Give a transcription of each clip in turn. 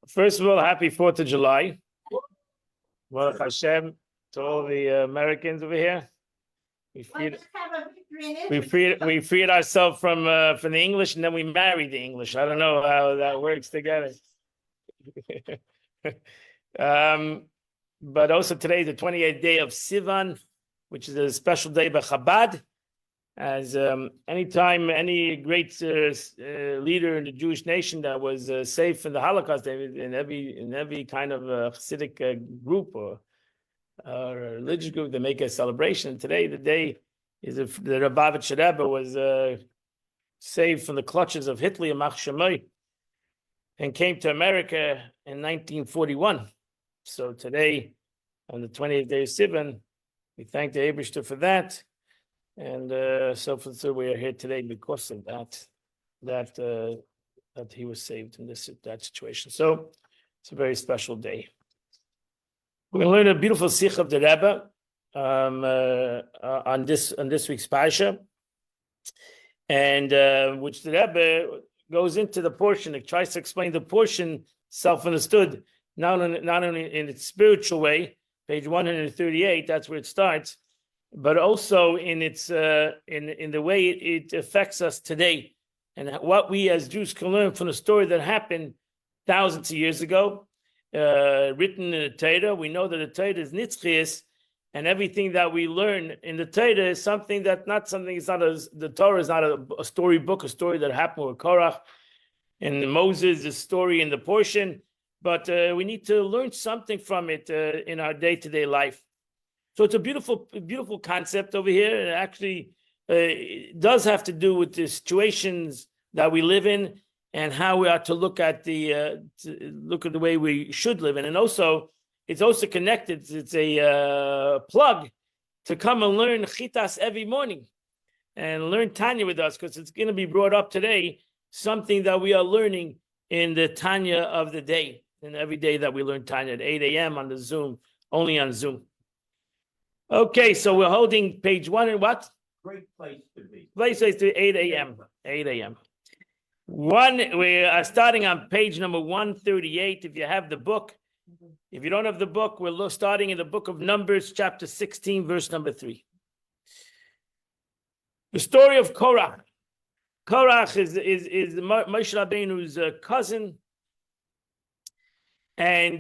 First of all, happy 4th of July. Baruch Hashem to all the Americans over here. We freed ourselves from the English, and then we married the English. I don't know how that works together. But also today is the 28th day of Sivan, which is a special day by Chabad. As anytime any great leader in the Jewish nation that was saved from the Holocaust, in every kind of Hasidic group or religious group, they make a celebration. Today, the day is the Lubavitcher Rebbe was saved from the clutches of Hitler, Yamach Shemai, and came to America in 1941. So today, on the 28th day of Sivan, we thank the Eibishter for that. And so we are here today because of that he was saved in that situation. So it's a very special day. We're going to learn a beautiful sikh of the Rebbe on this week's Parsha, and which the Rebbe goes into the portion. It tries to explain the portion self-understood, not only in its spiritual way, page 138. That's where it starts. But also in its in the way it affects us today, and what we as Jews can learn from the story that happened thousands of years ago, written in the Torah. We know that the Torah is nitzchias, and everything that we learn in the Torah is something that the Torah is not a storybook, a story that happened with Korach and Moses, the story in the portion, but we need to learn something from it in our day-to-day life. So it's a beautiful concept over here. It actually does have to do with the situations that we live in and how we are to look at the way we should live in. And also, it's also connected. It's a plug to come and learn Chitas every morning and learn Tanya with us, because it's going to be brought up today, something that we are learning in the Tanya of the day. And every day that we learn Tanya at 8 a.m. on the Zoom, only on Zoom. Okay, so we're holding page 1 and what? Great place to be. Place to 8 a.m. 8 a.m. We are starting on page number 138. If you have the book, if you don't have the book, we're starting in the book of Numbers, chapter 16, verse number 3. The story of Korach. Korach is Moshe Rabbeinu's cousin, and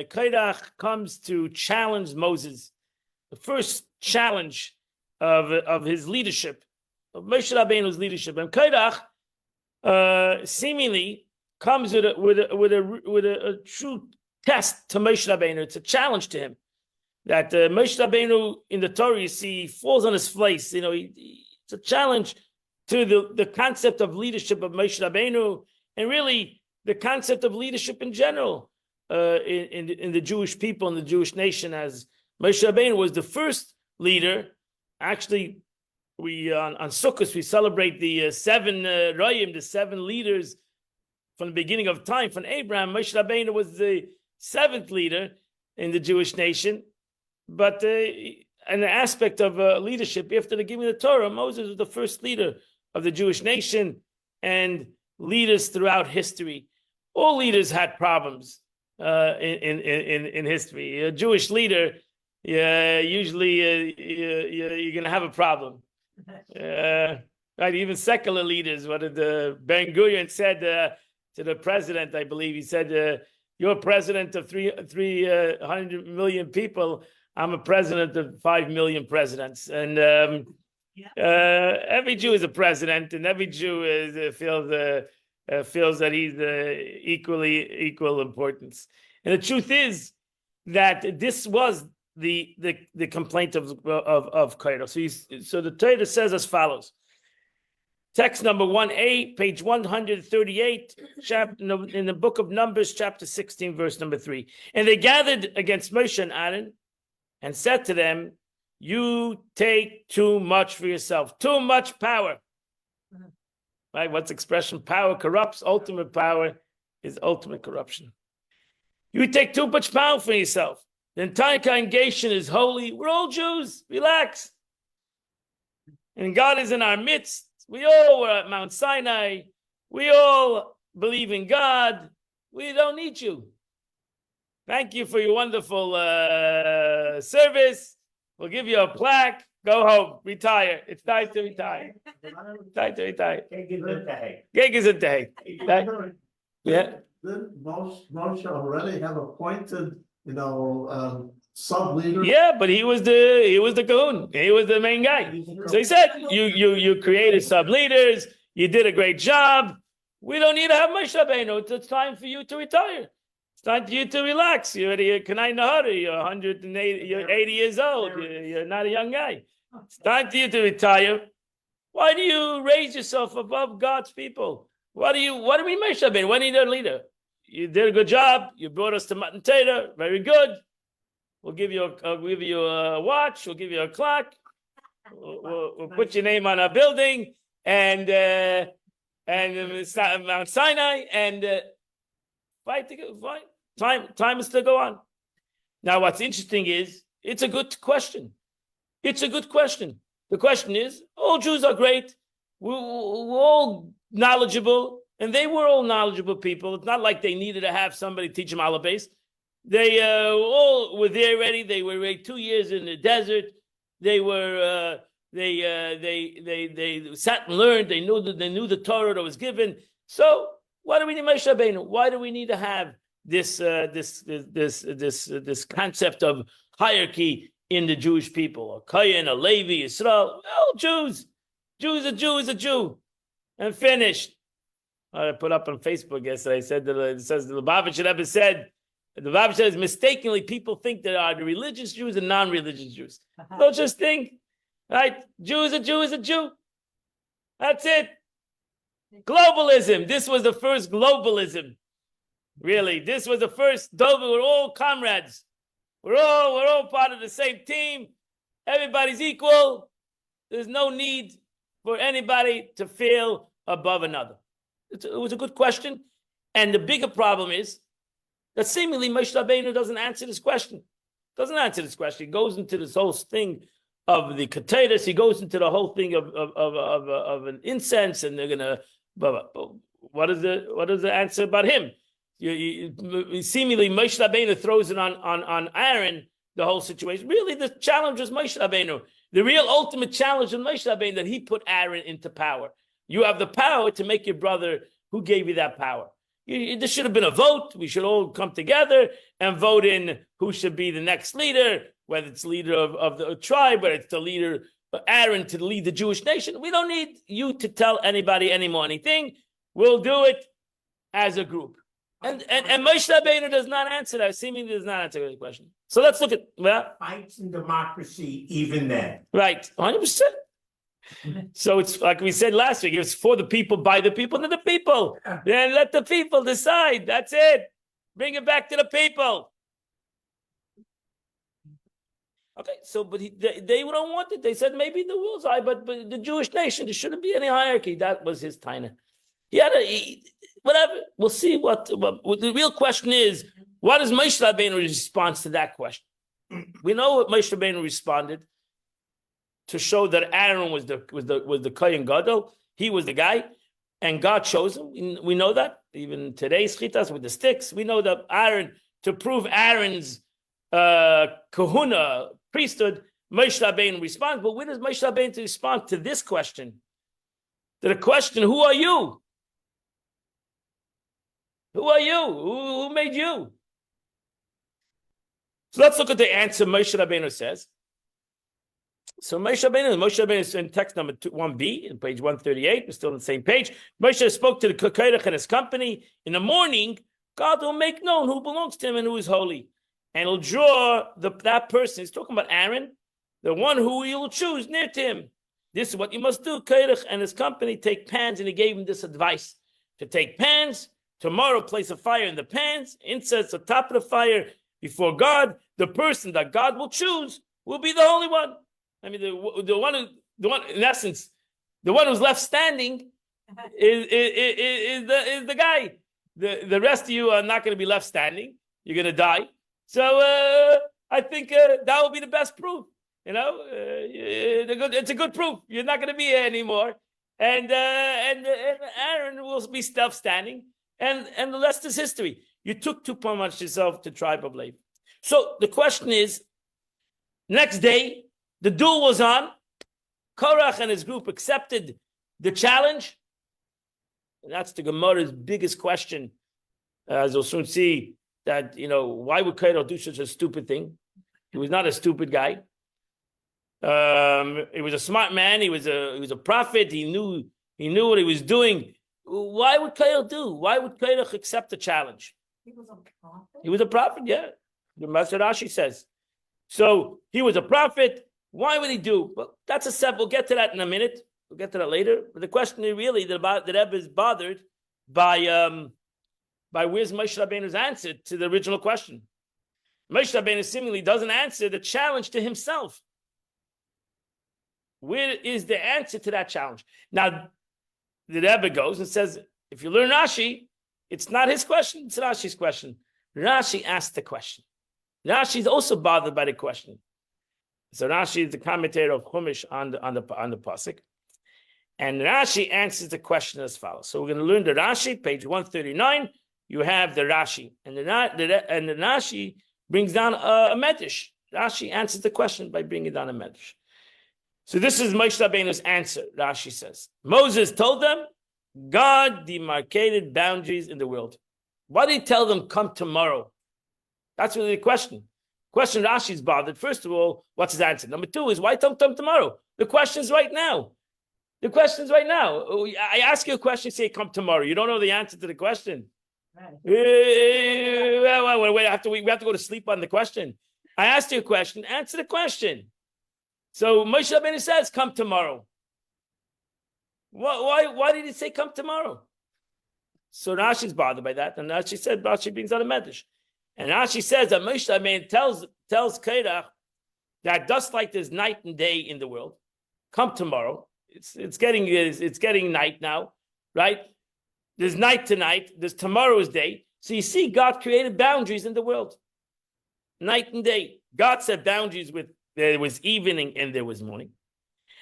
Korach comes to challenge Moses. The first challenge of his leadership, of Moshe Rabbeinu's leadership, and Korach seemingly comes with a true test to Moshe Rabbeinu. It's a challenge to him that Moshe Rabbeinu in the Torah, you see, falls on his face. It's a challenge to the concept of leadership of Moshe Rabbeinu, and really the concept of leadership in general in the Jewish people, in the Jewish nation, as Moshe Rabbeinu was the first leader. Actually, we on Sukkot we celebrate the 7 Royim, the 7 leaders from the beginning of time. From Abraham, Moshe Rabbeinu was the 7th leader in the Jewish nation. But an aspect of leadership, after the giving of the Torah, Moses was the first leader of the Jewish nation, and leaders throughout history. All leaders had problems in history. A Jewish leader, usually you're going to have a problem. Right? Even secular leaders. What did Ben Gurion said to the president? I believe he said, "You're president of 300 million people. I'm a president of 5 million presidents." And every Jew is a president, and every Jew feels that he's equal importance. And the truth is that this was the complaint of Korach. So the Torah says as follows. Text number 1a, page 138, in the book of Numbers, chapter 16, verse number 3. And they gathered against Moshe and Aaron and said to them, "You take too much for yourself, too much power." Right? What's the expression? Power corrupts. Ultimate power is ultimate corruption. You take too much power for yourself. The entire congregation is holy. We're all Jews. Relax. And God is in our midst. We all were at Mount Sinai. We all believe in God. We don't need you. Thank you for your wonderful service. We'll give you a plaque. Go home. Retire. It's time to retire. Time to retire. Gig is a day. Yeah. Moshe already have appointed, sub leader. Yeah, but he was the goon. He was the main guy. So he said, you created sub leaders. You did a great job. We don't need to have Moshe Rabbeinu. It's time for you to retire. It's time for you to relax. You're already Kanai Nahari. You're 180. You're 80 years old. You're not a young guy. It's time for you to retire. Why do you raise yourself above God's people? What do we Moshe Rabbeinu? When are you their leader? You did a good job. You brought us to Matan Torah. Very good. We'll give you a watch. We'll give you a clock. We'll put your name on a building and Mount Sinai and fight. Time is to go on. Now, what's interesting is it's a good question. It's a good question. The question is, all Jews are great. We're all knowledgeable, and they were all knowledgeable people. It's not like they needed to have somebody teach them alabase. They all were there already. They were already 2 years in the desert. They were they sat and learned. They knew the Torah that was given. So why do we need Moshe Rabbeinu? Why do we need to have this concept of hierarchy in the Jewish people? A Kayan, a Levi, Israel, all Jews. A Jew is a Jew, and finished. I put up on Facebook yesterday. I said it says the Lubavitcher Rebbe said. The Lubavitcher says mistakenly people think there are the religious Jews and non-religious Jews. Don't just think, right? Jew is a Jew is a Jew. That's it. Globalism. This was the first globalism. Really, this was the first. We're all comrades. We're all part of the same team. Everybody's equal. There's no need for anybody to feel above another. It was a good question, and the bigger problem is that seemingly Moshe Rabbeinu doesn't answer this question. He goes into this whole thing of the Keteris. He goes into the whole thing of an incense, and they're gonna. But what is the answer about him? Seemingly Moshe Rabbeinu throws it on Aaron. The whole situation. Really, the challenge was Moshe Rabbeinu. The real ultimate challenge was Moshe Rabbeinu that he put Aaron into power. You have the power to make your brother. Who gave you that power? There should have been a vote. We should all come together and vote in who should be the next leader, whether it's leader of the tribe, whether it's the leader, Aaron, to lead the Jewish nation. We don't need you to tell anybody anymore anything. We'll do it as a group. And Moshe Rabbeinu does not answer that. Seemingly does not answer the question. So let's look at fights in democracy even then. Right, 100%. So it's like we said last week, it's for the people, by the people, and the people. Then let the people decide. That's it. Bring it back to the people. Okay, so but they don't want it. They said maybe the rules are, but the Jewish nation, there shouldn't be any hierarchy. That was his taina. Whatever. We'll see what the real question is. What is Moshe Rabbeinu's response to that question? We know what Moshe Rabbeinu responded to show that Aaron was the Kohen Gadol. He was the guy, and God chose him. We know that even today's chitas with the sticks. We know that Aaron, to prove Aaron's kahuna priesthood, Moshe Rabbeinu responds. But when does Moshe Rabbeinu respond to this question? To the question, who are you? Who are you? Who made you? So let's look at the answer Moshe Rabbeinu says. So Moshe Rabbeinu is in text number 1b, in page 138. We're still on the same page. Moshe spoke to the Korach and his company. In the morning, God will make known who belongs to him and who is holy. And he'll draw that person. He's talking about Aaron, the one who he will choose near to him. This is what you must do. Korach and his company take pans, and he gave him this advice. To take pans, tomorrow place a fire in the pans, incense on top of the fire before God. The person that God will choose will be the holy one. I mean, the one in essence, the one who's left standing is the guy. The rest of you are not going to be left standing. You're going to die. So I think that will be the best proof. It's a good proof. You're not going to be here anymore, and Aaron will be standing, and the rest is history. You took too much yourself to tribe of Levi. So the question is, next day, the duel was on. Korach and his group accepted the challenge. And that's the Gemara's biggest question. As we'll soon see, that, why would Korach do such a stupid thing? He was not a stupid guy. He was a smart man. He was a prophet. He knew what he was doing. Why would Korach do? Why would Korach accept the challenge? He was a prophet? He was a prophet, yeah. The Master Rashi says. So he was a prophet. Why would he do? Well, that's a step. We'll get to that in a minute. We'll get to that later. But the question is really that Rebbe is bothered by where's Moshe Rabbeinu's answer to the original question. Moshe Rabbeinu seemingly doesn't answer the challenge to himself. Where is the answer to that challenge? Now, the Rebbe goes and says, if you learn Rashi, it's not his question, it's Rashi's question. Rashi asked the question. Rashi is also bothered by the question. So Rashi is the commentator of Chumash on the pasuk, and Rashi answers the question as follows. So we're going to learn the Rashi, page 139. You have the Rashi, and the Rashi brings down a medrash. Rashi answers the question by bringing down a medrash. So this is Moshe Rabbeinu's answer. Rashi says Moses told them God demarcated boundaries in the world. Why did he tell them come tomorrow? That's really the question. Question Rashi's bothered. First of all, what's his answer? Number two is why tell them tomorrow? The question's right now. The question's right now. I ask you a question, you say come tomorrow. You don't know the answer to the question. Right. We have to go to sleep on the question. I asked you a question, answer the question. So Moshe Rabbeinu says, come tomorrow. Why did he say come tomorrow? So Rashi's bothered by that, and Rashi brings out a medrash. And Rashi says that Moshe Rabbeinu tells Korach that just like there's night and day in the world, come tomorrow. It's getting night now, right? There's night tonight, there's tomorrow's day. So you see, God created boundaries in the world. Night and day. God set boundaries with there was evening and there was morning.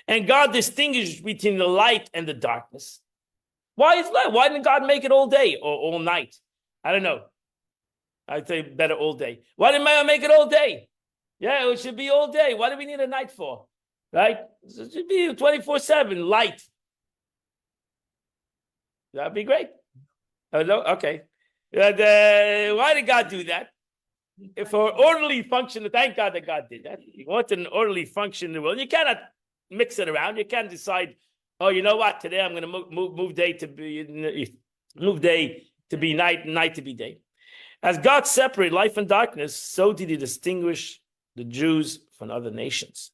And God distinguished between the light and the darkness. Why is light? Why didn't God make it all day or all night? I don't know. I'd say better all day. Why didn't God make it all day? Yeah, it should be all day. Why do we need a night for? Right? It should be 24/7 light. That'd be great. Oh, no? Okay. Why did God do that? For orderly function, thank God that God did that. He wanted an orderly function in the world. You cannot mix it around. You can't decide, oh, you know what? Today I'm going to move day to be night and night to be day. As God separated life and darkness, so did he distinguish the Jews from other nations.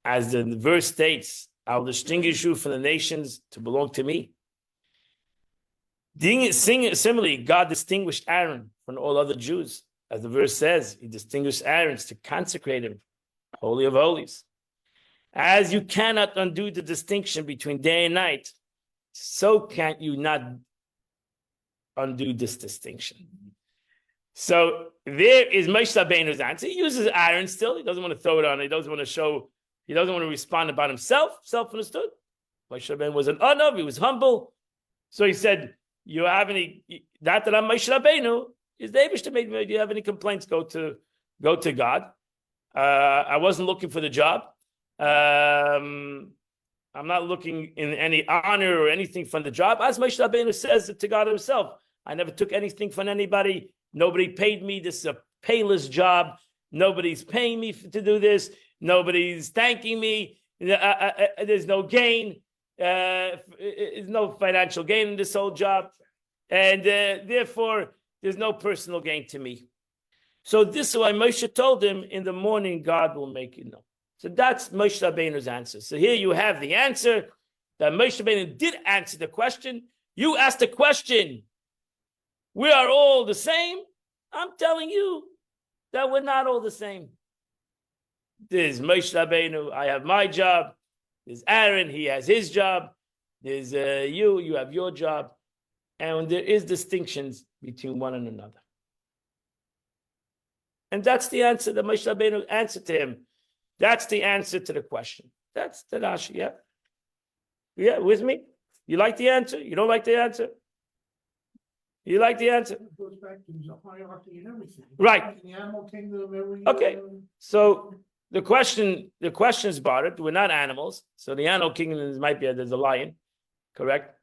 As the verse states, I'll distinguish you from the nations to belong to me. Similarly, God distinguished Aaron from all other Jews. As the verse says, he distinguished Aaron to consecrate him, Holy of Holies. As you cannot undo the distinction between day and night, so can't you not undo this distinction. So there is Moshe Rabbeinu's answer. He uses Aaron still. He doesn't want to throw it on. He doesn't want to show. He doesn't want to respond about himself. Self-understood. Moshe Rabbeinu was an anav. He was humble. So he said, "You have any? Not that I'm Moshe Rabbeinu. Is the Eibush to make? Do you have any complaints? Go to God. I wasn't looking for the job. I'm not looking in any honor or anything from the job. As Moshe Rabbeinu says to God himself, I never took anything from anybody. Nobody paid me. This is a payless job. Nobody's paying me to do this. Nobody's thanking me. There's no gain. There's no financial gain in this whole job. And therefore, there's no personal gain to me. So this is why Moshe told him, in the morning, God will make you know. So that's Moshe Rabbeinu's answer. So here you have the answer that Moshe Rabbeinu did answer the question. You asked the question, we are all the same. I'm telling you that we're not all the same. There's Moshe Rabbeinu, I have my job. There's Aaron, he has his job. There's you have your job. And there is distinctions between one and another. And that's the answer that Moshe Rabbeinu answered to him. That's the answer to the question. That's the Rashi, yeah. Yeah, with me? You like the answer? You don't like the answer? You like the answer? It goes back to the hierarchy and everything. Right. In the animal kingdom, every. Okay. So the question is about it. We're not animals. So the animal kingdom might be there's a lion, correct?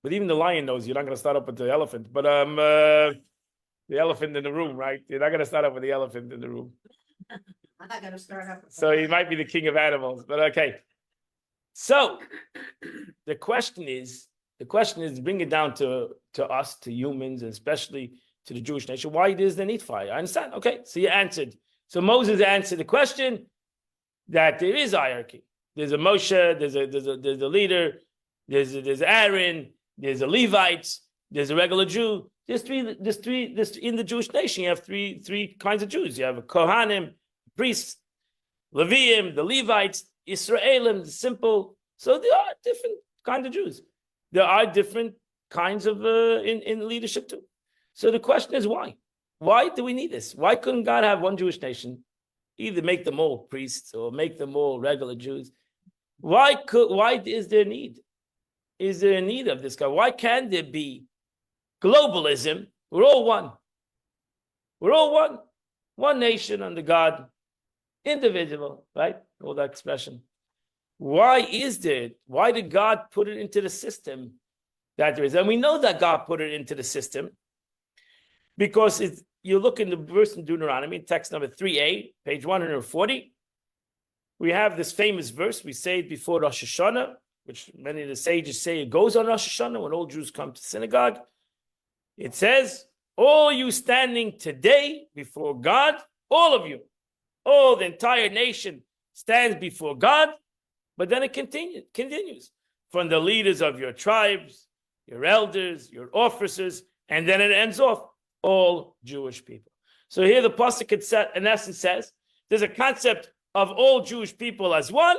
But even the lion knows you're not going to start up with the elephant. But the elephant in the room, right? You're not going to start up with the elephant in the room. I'm not gonna start up. So he might be the king of animals. But okay. So the question is, bring it down to us, to humans, and especially to the Jewish nation. Why is there need fire? I understand. Okay, so you answered. So Moses answered the question that there is hierarchy. There's a Moshe, there's a leader, there's Aaron, there's a Levites, there's a regular Jew. There's three in the Jewish nation. You have three kinds of Jews. You have a Kohanim, priests, Leviim, the Levites, Israelim, the simple. So there are different kinds of Jews. There are different kinds of in leadership too. So the question is why? Why do we need this? Why couldn't God have one Jewish nation, either make them all priests or make them all regular Jews? Why is there need? Is there a need of this guy? Why can't there be globalism? We're all one. We're all one. One nation under God, indivisible, right? All that expression. Why did God put it into the system that there is? And we know that God put it into the system because you look in the verse in Deuteronomy, text number 3a, page 140. We have this famous verse. We say it before Rosh Hashanah, which many of the sages say it goes on Rosh Hashanah when all Jews come to synagogue. It says, all you standing today before God, all of you, all the entire nation stands before God. But then it continues from the leaders of your tribes, your elders, your officers, and then it ends off all Jewish people. So here the pasuk in essence says there's a concept of all Jewish people as one,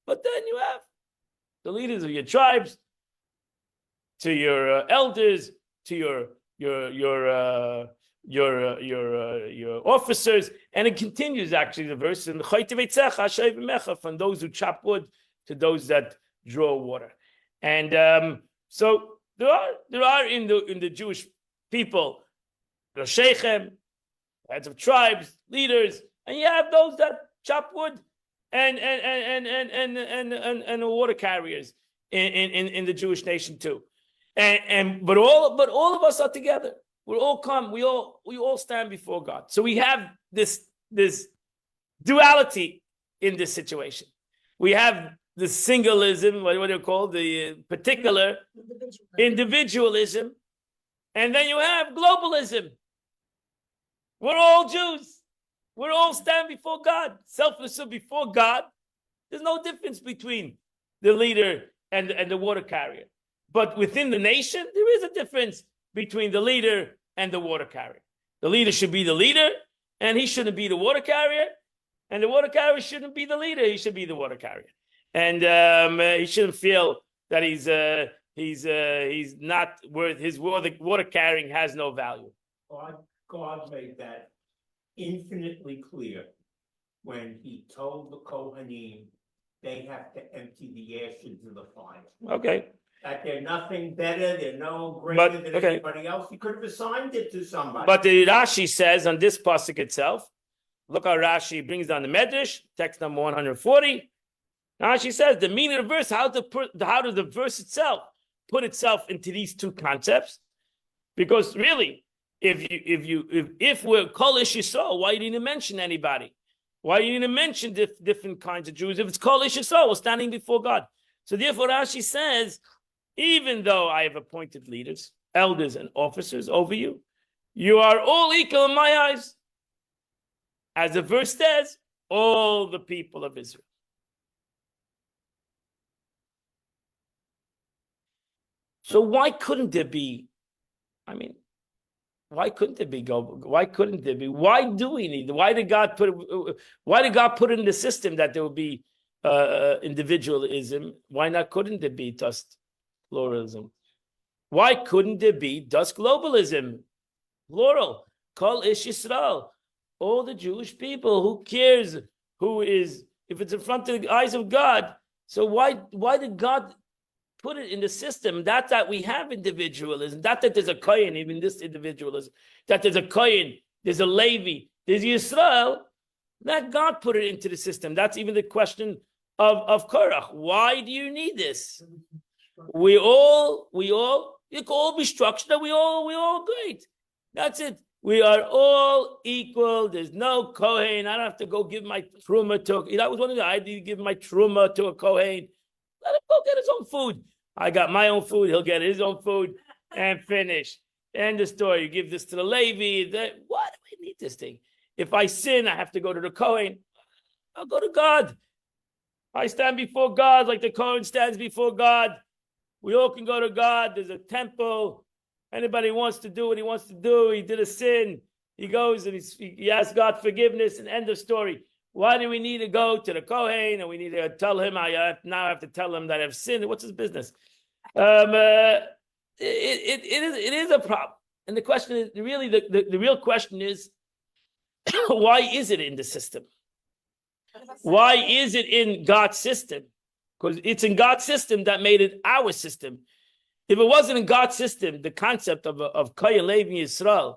but then you have the leaders of your tribes, to your elders, to your officers, and it continues actually the verse in the from those who chop wood to those that draw water. And so there are in the Jewish people Roshechem, heads of tribes, leaders, and you have those that chop wood and water carriers in the Jewish nation too. But all of us are together. We all stand before God. So we have this duality in this situation. We have the singleism, what do you call the particular individualism, and then you have globalism. We're all Jews. We all stand before God, selfless before God. There's no difference between the leader and the water carrier. But within the nation, there is a difference between the leader and the water carrier. The leader should be the leader, and he shouldn't be the water carrier. And the water carrier shouldn't be the leader; he should be the water carrier. And he shouldn't feel that he's not worth his water carrying has no value. God made that infinitely clear when he told the Kohanim they have to empty the ashes of the fire. Okay. That they're nothing better, they're no greater than okay. anybody else. He could have assigned it to somebody. But the Rashi says on this pasuk itself, look how Rashi brings down the Medrash, text number 140. Rashi says the meaning of the verse, how does the verse itself put itself into these two concepts? Because really, if we're Kol Ish Yisrael, why didn't you mention anybody? Why didn't you mention different kinds of Jews? If it's Kol Ish Yisrael, we're standing before God. So therefore, Rashi says, even though I have appointed leaders, elders, and officers over you, you are all equal in my eyes. As the verse says, all the people of Israel. So why couldn't there be? Why couldn't there be? Why couldn't there be? Why do we need? Why did God put it in the system that there will be individualism? Why not? Couldn't there be just pluralism? Why couldn't there be just globalism? Plural. Kol Ish Yisrael. All the Jewish people. Who cares? Who is? If it's in front of the eyes of God, So why did God put it in the system? Not that we have individualism, not that there's a Kohen, even this individualism, that there's a Kohen, there's a Levi, there's Yisrael, that God put it into the system. That's even the question of Korach. Why do you need this? We all, you can all be structured, and we all great. That's it. We are all equal. There's no Kohen. I don't have to go give my truma to. That was one of the ideas. Give my truma to a Kohen. Let him go get his own food. I got my own food. He'll get his own food and finish. End of story. You give this to the Levi. Why do we need this thing? If I sin, I have to go to the Kohen. I'll go to God. I stand before God like the Kohen stands before God. We all can go to God. There's a temple. Anybody wants to do what he wants to do. He did a sin. He goes and he asks God forgiveness, and end of story. Why do we need to go to the Kohen and we need to tell him? I now have to tell him that I've sinned. What's his business? It is a problem. And the question is really the real question is, why is it in the system? Why is it in God's system? Because it's in God's system that made it our system. If it wasn't in God's system, the concept of Kohen, Levi, Yisrael,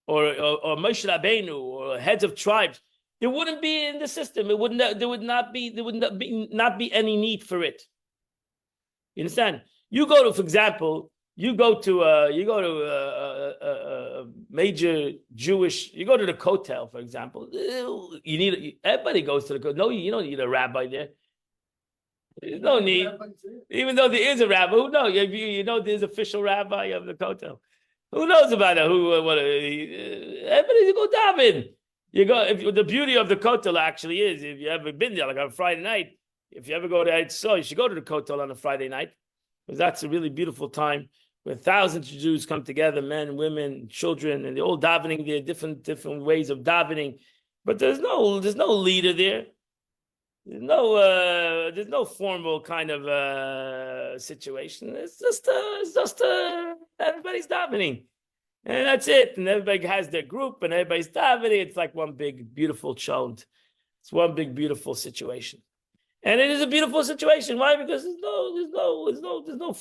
or Moshe Rabbeinu, or heads of tribes, it wouldn't be in the system. There would not be any need for it. You understand? You go to, for example, you go to a major Jewish. You go to the Kotel, for example. Everybody goes to the Kotel. No, you don't need a rabbi there. There's no need, even though there is a rabbi. Who knows? You know, there's official rabbi of the Kotel. Who knows about it? Everybody go daven. You go. If the beauty of the Kotel actually is, if you ever been there, like on a Friday night, if you ever go to Eretz, you should go to the Kotel on a Friday night, because that's a really beautiful time where thousands of Jews come together, men, women, children, and they're all davening there, different ways of davening. But there's no leader there. There's no formal kind of situation. It's just everybody's davening, and that's it. And everybody has their group, and everybody's davening. It's like one big beautiful child. It's one big beautiful situation, and it is a beautiful situation. Why? Because there's no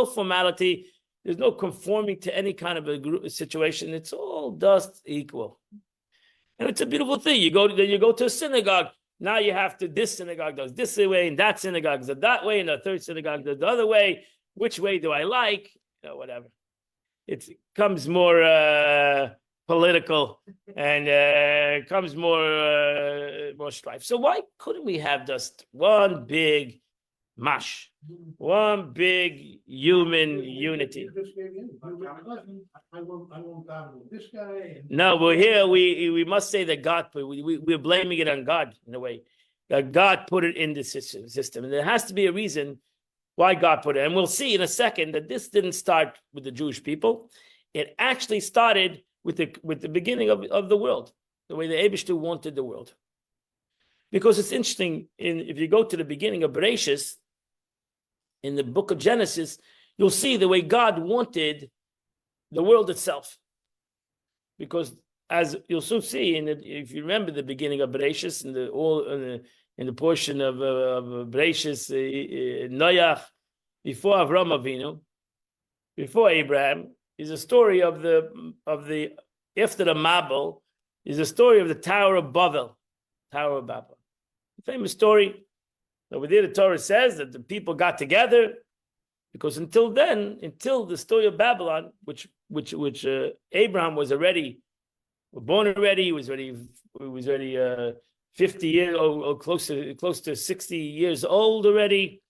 formality. There's no conforming to any kind of a group situation. It's all just equal, and it's a beautiful thing. You go to a synagogue. Now you have to, this synagogue does this way, and that synagogue does that way, and the third synagogue does the other way. Which way do I like? Whatever. It comes more political and comes more strife. So why couldn't we have just one big mash, one big human unity? No, but here we must say that God put. We're blaming it on God in a way. That God put it in the system, and there has to be a reason why God put it. And we'll see in a second that this didn't start with the Jewish people. It actually started with the beginning of the world, the way the Eibishter wanted the world. Because it's interesting, if you go to the beginning of Bereshis, in the book of Genesis, you'll see the way God wanted the world itself. Because as you'll soon see, if you remember the beginning of Bereshis, in the portion of Bereshis, Noach, before Avram Avinu, before Abraham, is a story of the after the Mabel, is a story of the Tower of Babel, Tower of Babel, a famous story. Over there, the Torah says that the people got together, because until the story of Babylon, which Abraham was born already, he was already 50 years or close to 60 years old already.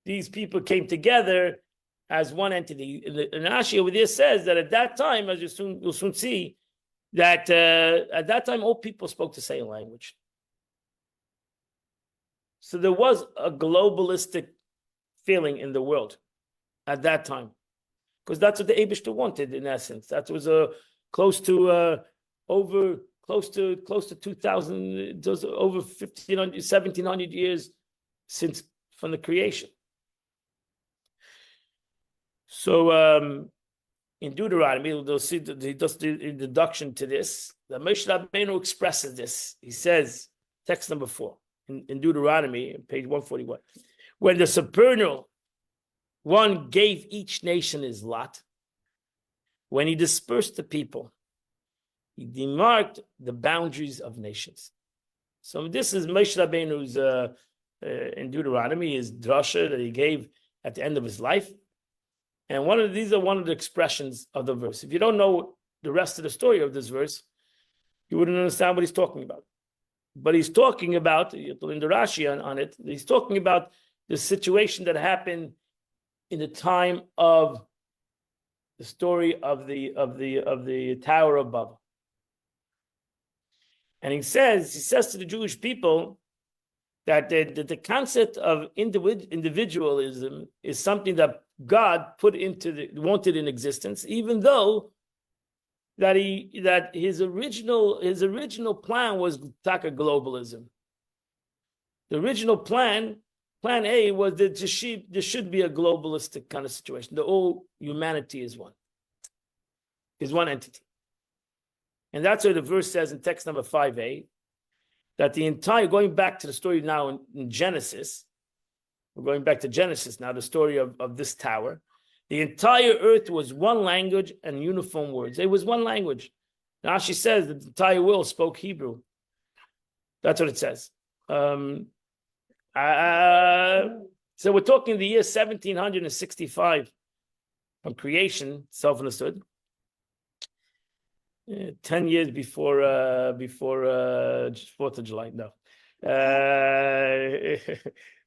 These people came together as one entity. And Rashi over there says that at that time, as you'll soon see, that at that time all people spoke the same language. So there was a globalistic feeling in the world at that time, because that's what the Eibishter wanted in essence. That was close to 2,000, over 1,500, 1,700 years since from the creation. So in Deuteronomy, they'll see that he does the introduction to this. The Moshe Rabbeinu expresses this. He says, text number 4. in Deuteronomy, page 141. When the supernal one gave each nation his lot, when he dispersed the people, he demarked the boundaries of nations. So this is Moshe Rabbeinu's in Deuteronomy, his drasha that he gave at the end of his life. And these are one of the expressions of the verse. If you don't know the rest of the story of this verse, you wouldn't understand what he's talking about. But he's talking about, in the Rashi on it, he's talking about the situation that happened in the time of the story of the Tower of Babel. And he says to the Jewish people that the concept of individualism is something that God wanted in existence, even though that his original plan was taka globalism. The original plan A, was that there should be a globalistic kind of situation. The whole humanity is one entity. And that's what the verse says in text number 5a, that the entire, going back to the story now in Genesis, we're going back to Genesis now, the story of this tower, the entire earth was one language and uniform words. It was one language. Now she says that the entire world spoke Hebrew. That's what it says. So we're talking the year 1765 from creation, self-understood. 10 years before 4th of July. No,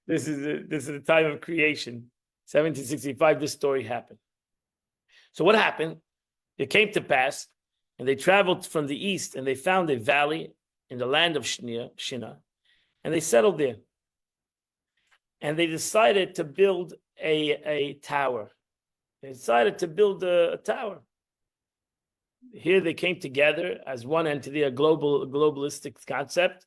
this is the time of creation. 1765. This story happened. So what happened? It came to pass, and they traveled from the east, and they found a valley in the land of Shinar, and they settled there. And they decided to build a tower. They decided to build a tower. Here they came together as one entity, a globalistic concept,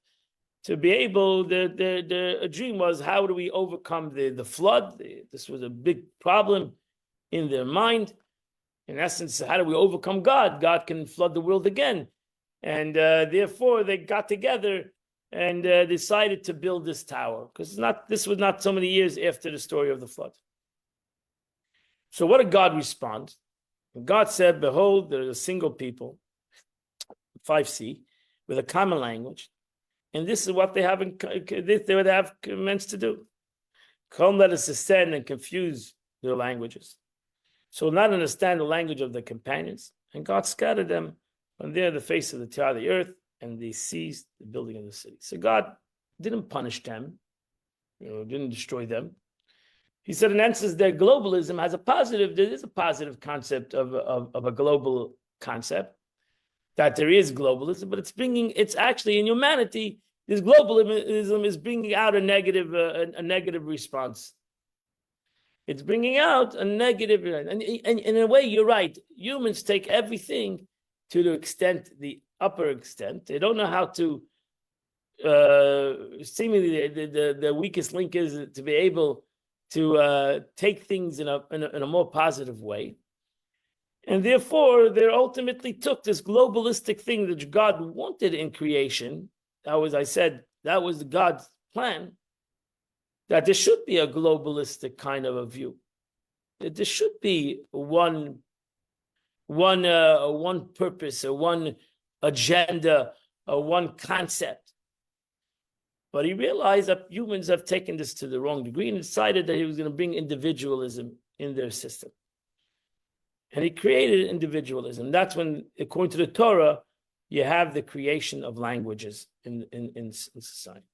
to be able. The dream was, how do we overcome the flood? This was a big problem in their mind. In essence, how do we overcome God? God can flood the world again, and therefore they got together and decided to build this tower, because this was not so many years after the story of the flood. So what did God respond? God said, behold, there is a single people, 5c, with a common language, and this is what they would have commenced to do. Come, let us ascend and confuse their languages, so not understand the language of their companions. And God scattered them from there the face of the earth, and they ceased the building of the city. So God didn't punish them, didn't destroy them. He said, in essence, their globalism has there is a positive concept of a global concept, that there is globalism, but it's actually in humanity, this globalism is bringing out a negative response. It's bringing out a negative, and in a way, you're right. Humans take everything to the upper extent. They don't know how to, seemingly the weakest link is to be able to take things in a more positive way. And therefore, they ultimately took this globalistic thing that God wanted in creation. That was God's plan, that there should be a globalistic kind of a view. That there should be one purpose, or one agenda, or one concept. But he realized that humans have taken this to the wrong degree and decided that he was going to bring individualism in their system. And he created individualism. That's when, according to the Torah, you have the creation of languages in society.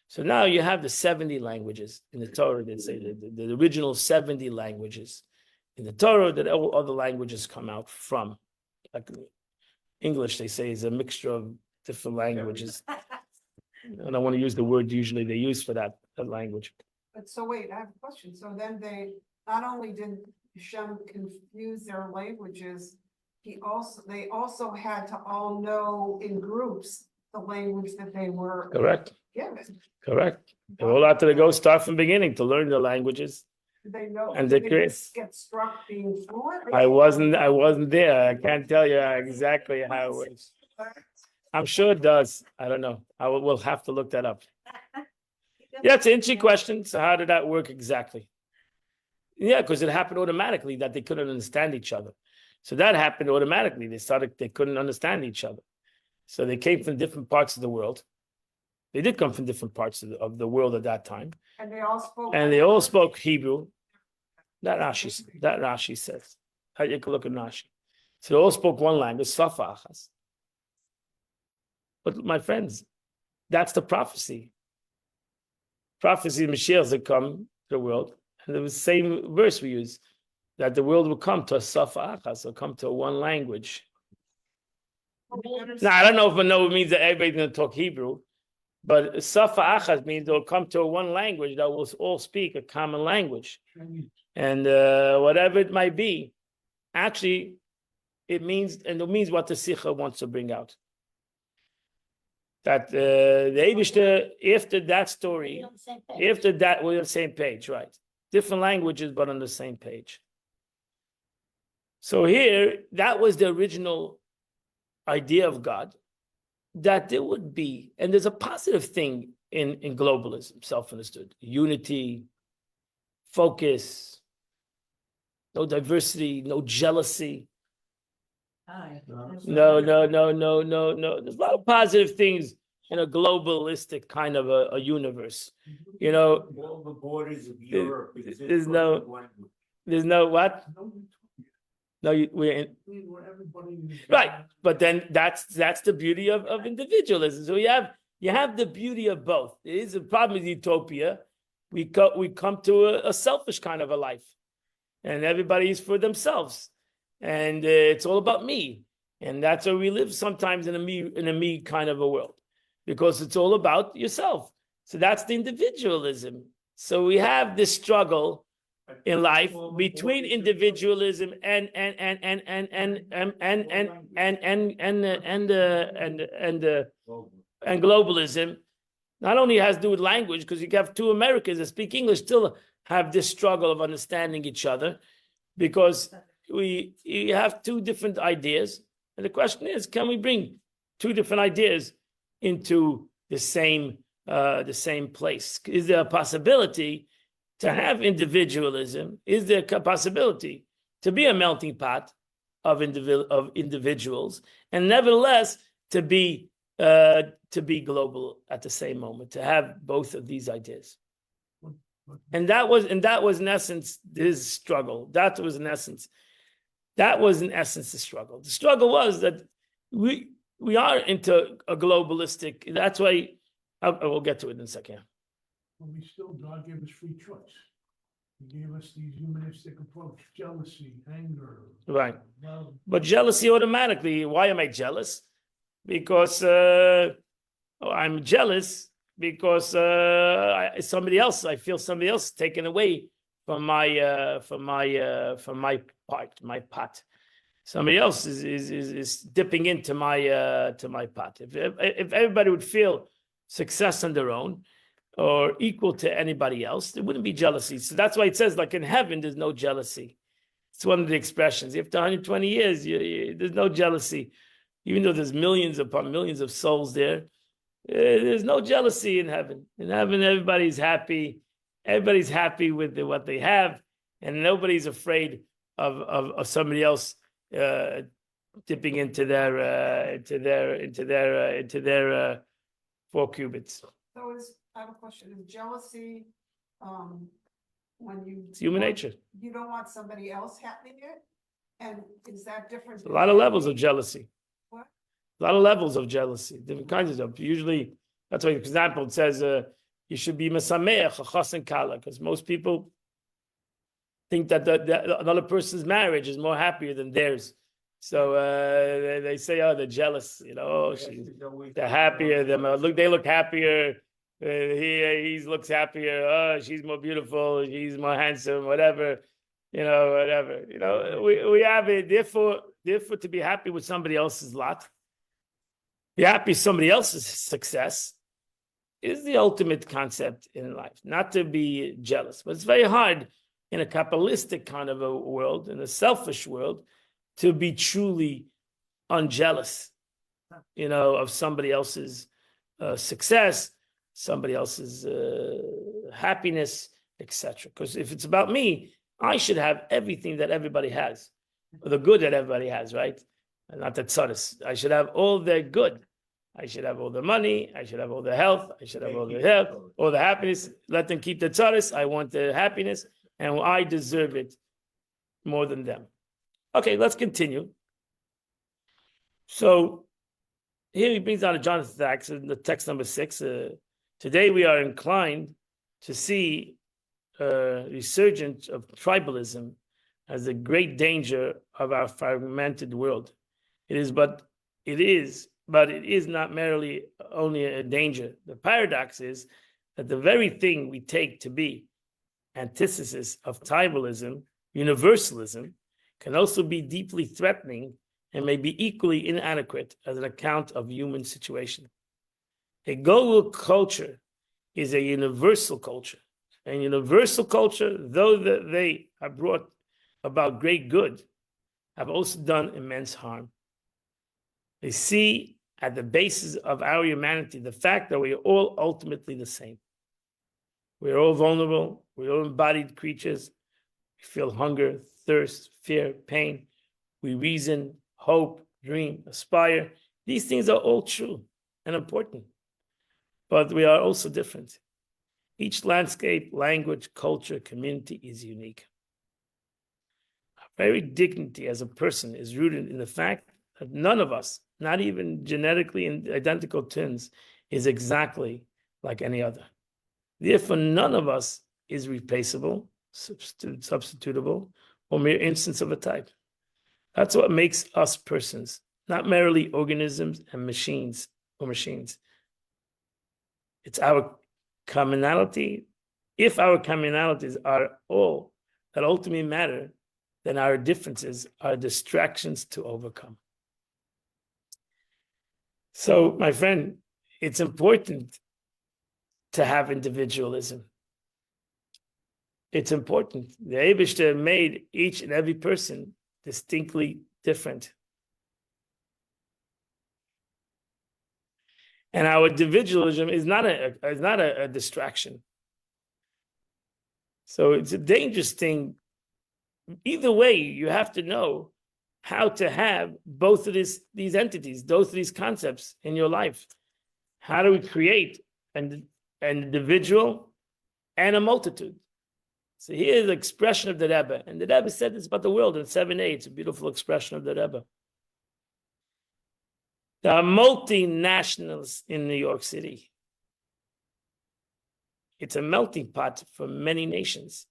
So now you have the 70 languages in the Torah. They say the original 70 languages in the Torah that all other languages come out from. Like English, they say, is a mixture of different languages. I don't want to use the word usually they use for that language. But so wait, I have a question. So then they not only did Hashem confuse their languages, they also had to all know in groups the language that they were Correct. given. Correct. They all have to go start from the beginning to learn the languages. Did they know? And did they they just get struck being fluent? I wasn't there. I can't tell you exactly how it was. I'm sure it does. I don't know. We'll have to look that up. Yeah, it's an interesting question. So how did that work exactly? Yeah, because it happened automatically that they couldn't understand each other. So that happened automatically. They couldn't understand each other. So they came from different parts of the world. They did come from different parts of the world at that time. And they all spoke. And they all spoke Hebrew. That Rashi says. How you can look at Rashi. So they all spoke one language, Safa Achas. But my friends, that's the prophecy. Prophecy of Mashiach that come to the world. And the same verse we use, that the world will come to a Safa Achas, will come to one language. Now, I don't know if it means that everybody's going to talk Hebrew, but Safa Achas means they'll come to one language that will all speak a common language. And whatever it might be, actually, it means what the Sikha wants to bring out. That the Eibishter, after that story, after that, we're on the same page, right? Different languages, but on the same page. So here, that was the original idea of God, that there would be, and there's a positive thing in globalism, self-understood, unity, focus, no diversity, no jealousy. No. There's a lot of positive things in a globalistic kind of a universe. You know, All the borders of Europe. there's no what? No, we're in, right. But then that's the beauty of individualism. So you have the beauty of both. It is a problem with utopia. We come to a selfish kind of a life, and everybody's for themselves, and it's all about me. And that's where we live sometimes in a me kind of a world, because it's all about yourself. So that's the individualism. So we have this struggle in life between individualism and globalism. Not only has to do with language, because you have two Americans that speak English still have this struggle of understanding each other, because you have two different ideas. And the question is, can we bring two different ideas into the same place? Is there a possibility to have individualism? Is there a possibility to be a melting pot of individuals, and nevertheless to be global at the same moment, to have both of these ideas? And that was in essence his struggle. That was in essence the struggle. The struggle was that we are into a globalistic. That's why I will get to it in a second. But God gave us free choice. He gave us these humanistic approach, jealousy, anger. Right. Love. But jealousy automatically. Why am I jealous? Because I'm jealous because I feel somebody else taken away from my pot. Somebody else is dipping into my pot. If everybody would feel success on their own, or equal to anybody else, there wouldn't be jealousy. So that's why it says, like in heaven, there's no jealousy. It's one of the expressions. After 120 years, there's no jealousy. Even though there's millions upon millions of souls there, there's no jealousy in heaven. In heaven, everybody's happy. Everybody's happy with what they have, and nobody's afraid of somebody else dipping into their 4 cubits. So I have a question. Is jealousy, when It's human nature. you don't want somebody else having it? And is that different? A lot of levels of jealousy. What? A lot of levels of jealousy, different kinds of stuff. Usually, that's why, for example, it says you should be mesameach, a chas and kala, because most people think that another person's marriage is more happier than theirs. So they say, oh, they're jealous. You know, they're happier. They look happier. He looks happier. Oh, she's more beautiful. He's more handsome. Whatever. Whatever. We have it. Therefore, to be happy with somebody else's lot, be happy with somebody else's success, is the ultimate concept in life. Not to be jealous, but it's very hard in a Kabbalistic kind of a world, in a selfish world, to be truly unjealous. of somebody else's success, somebody else's happiness, etc. Because if it's about me, I should have everything that everybody has, or the good that everybody has, right? And not the tzaddis. I should have all their good. I should have all the money. I should have all the health. I should have all the health, all the happiness. Let them keep the tzaddis. I want the happiness, and I deserve it more than them. Okay, let's continue. So here he brings down a Jonathan Sachs in the text number 6. Today we are inclined to see resurgence of tribalism as a great danger of our fragmented world. It is not merely only a danger. The paradox is that the very thing we take to be antithesis of tribalism, universalism, can also be deeply threatening and may be equally inadequate as an account of human situation. A global culture is a universal culture. And universal culture, though they have brought about great good, have also done immense harm. They see at the basis of our humanity the fact that we are all ultimately the same. We are all vulnerable. We're all embodied creatures. We feel hunger, thirst, fear, pain. We reason, hope, dream, aspire. These things are all true and important. But we are also different. Each landscape, language, culture, community is unique. Our very dignity as a person is rooted in the fact that none of us, not even genetically identical twins, is exactly like any other. Therefore, none of us is replaceable, substitutable, or mere instance of a type. That's what makes us persons, not merely organisms and machines or machines. It's our commonality. If our commonalities are all that ultimately matter, then our differences are distractions to overcome. So, my friend, it's important to have individualism. It's important. The Eibishter made each and every person distinctly different. And our individualism is not a distraction. So it's a dangerous thing. Either way, you have to know how to have both of these entities, both of these concepts in your life. How do we create an individual and a multitude? So here's the expression of the Rebbe. And the Rebbe said this about the world in 7a. It's a beautiful expression of the Rebbe. There are multinationals in New York City. It's a melting pot for many nations.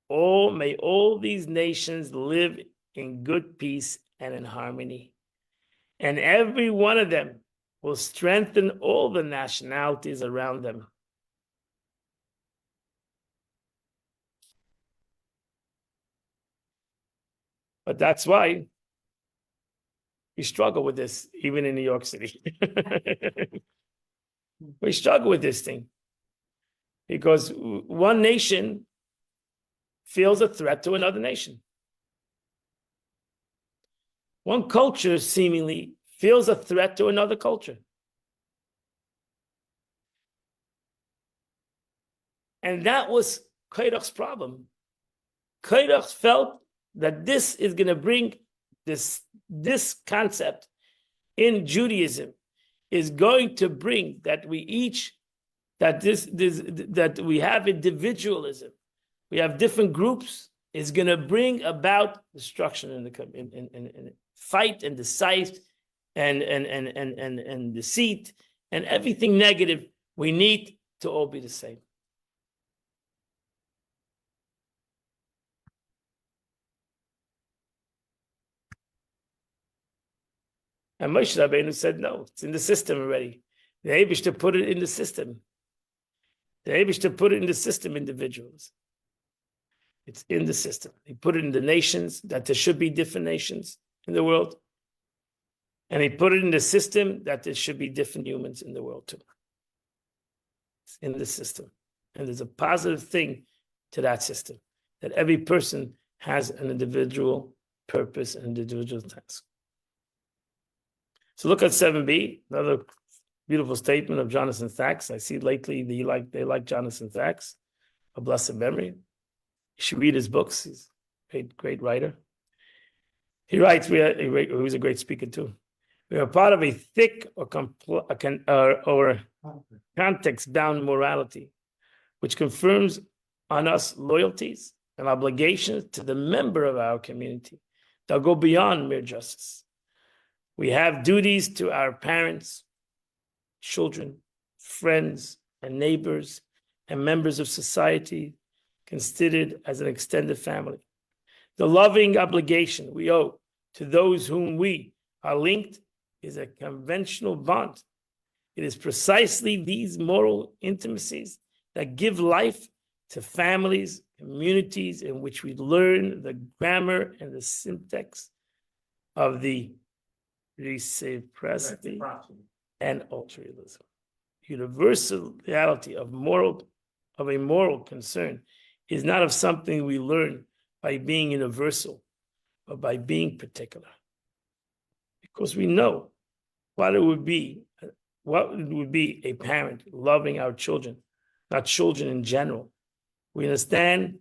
May all these nations live in good peace and in harmony. And every one of them will strengthen all the nationalities around them. But that's why we struggle with this, even in New York City. We struggle with this thing because one nation feels a threat to another nation. One culture seemingly feels a threat to another culture. And that was Korach's problem. Korach felt that this is going to bring this concept in Judaism is going to bring that we have individualism. We have different groups. Is going to bring about destruction in fight and deceit and deceit and everything negative. We need to all be the same. And Moshe Rabbeinu said, no, it's in the system already. The Eibishter put it in the system. The Eibishter put it in the system, individuals. It's in the system. He put it in the nations, that there should be different nations in the world. And he put it in the system that there should be different humans in the world too. It's in the system. And there's a positive thing to that system, that every person has an individual purpose and individual task. So look at 7b, another beautiful statement of Jonathan Sacks. I see lately they like Jonathan Sacks, a blessed memory. You should read his books. He's a great writer. He writes, he was a great speaker too. We are part of a thick or context-bound morality, which confirms on us loyalties and obligations to the member of our community that go beyond mere justice. We have duties to our parents, children, friends, and neighbors, and members of society considered as an extended family. The loving obligation we owe to those whom we are linked is a conventional bond. It is precisely these moral intimacies that give life to families, communities in which we learn the grammar and the syntax of the reciprocity and altruism. Universality of a moral concern is not of something we learn by being universal, but by being particular. Because we know what it would be a parent loving our children, not children in general. We understand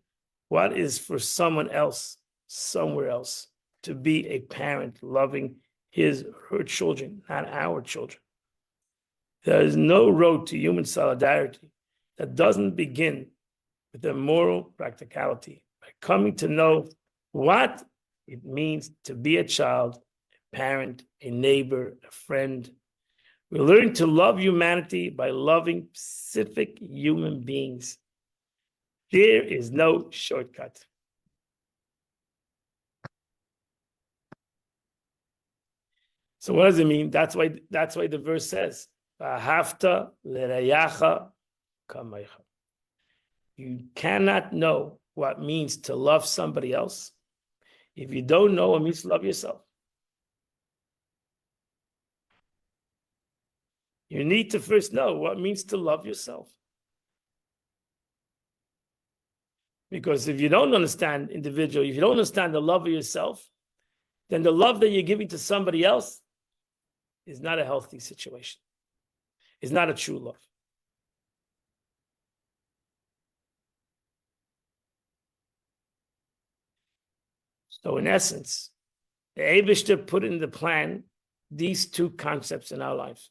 what is for someone else, somewhere else, to be a parent loving his or her children, not our children. There is no road to human solidarity that doesn't begin with a moral practicality, by coming to know what it means to be a child, a parent, a neighbor, a friend. We learn to love humanity by loving specific human beings. There is no shortcut. So what does it mean? That's why the verse says, "V'ahavta l'reyacha kamecha." You cannot know what it means to love somebody else if you don't know what it means to love yourself. You need to first know what it means to love yourself. Because if you don't understand individual, if you don't understand the love of yourself, then the love that you're giving to somebody else is not a healthy situation. It's not a true love. So in essence, the Eibishter put in the plan these two concepts in our lives.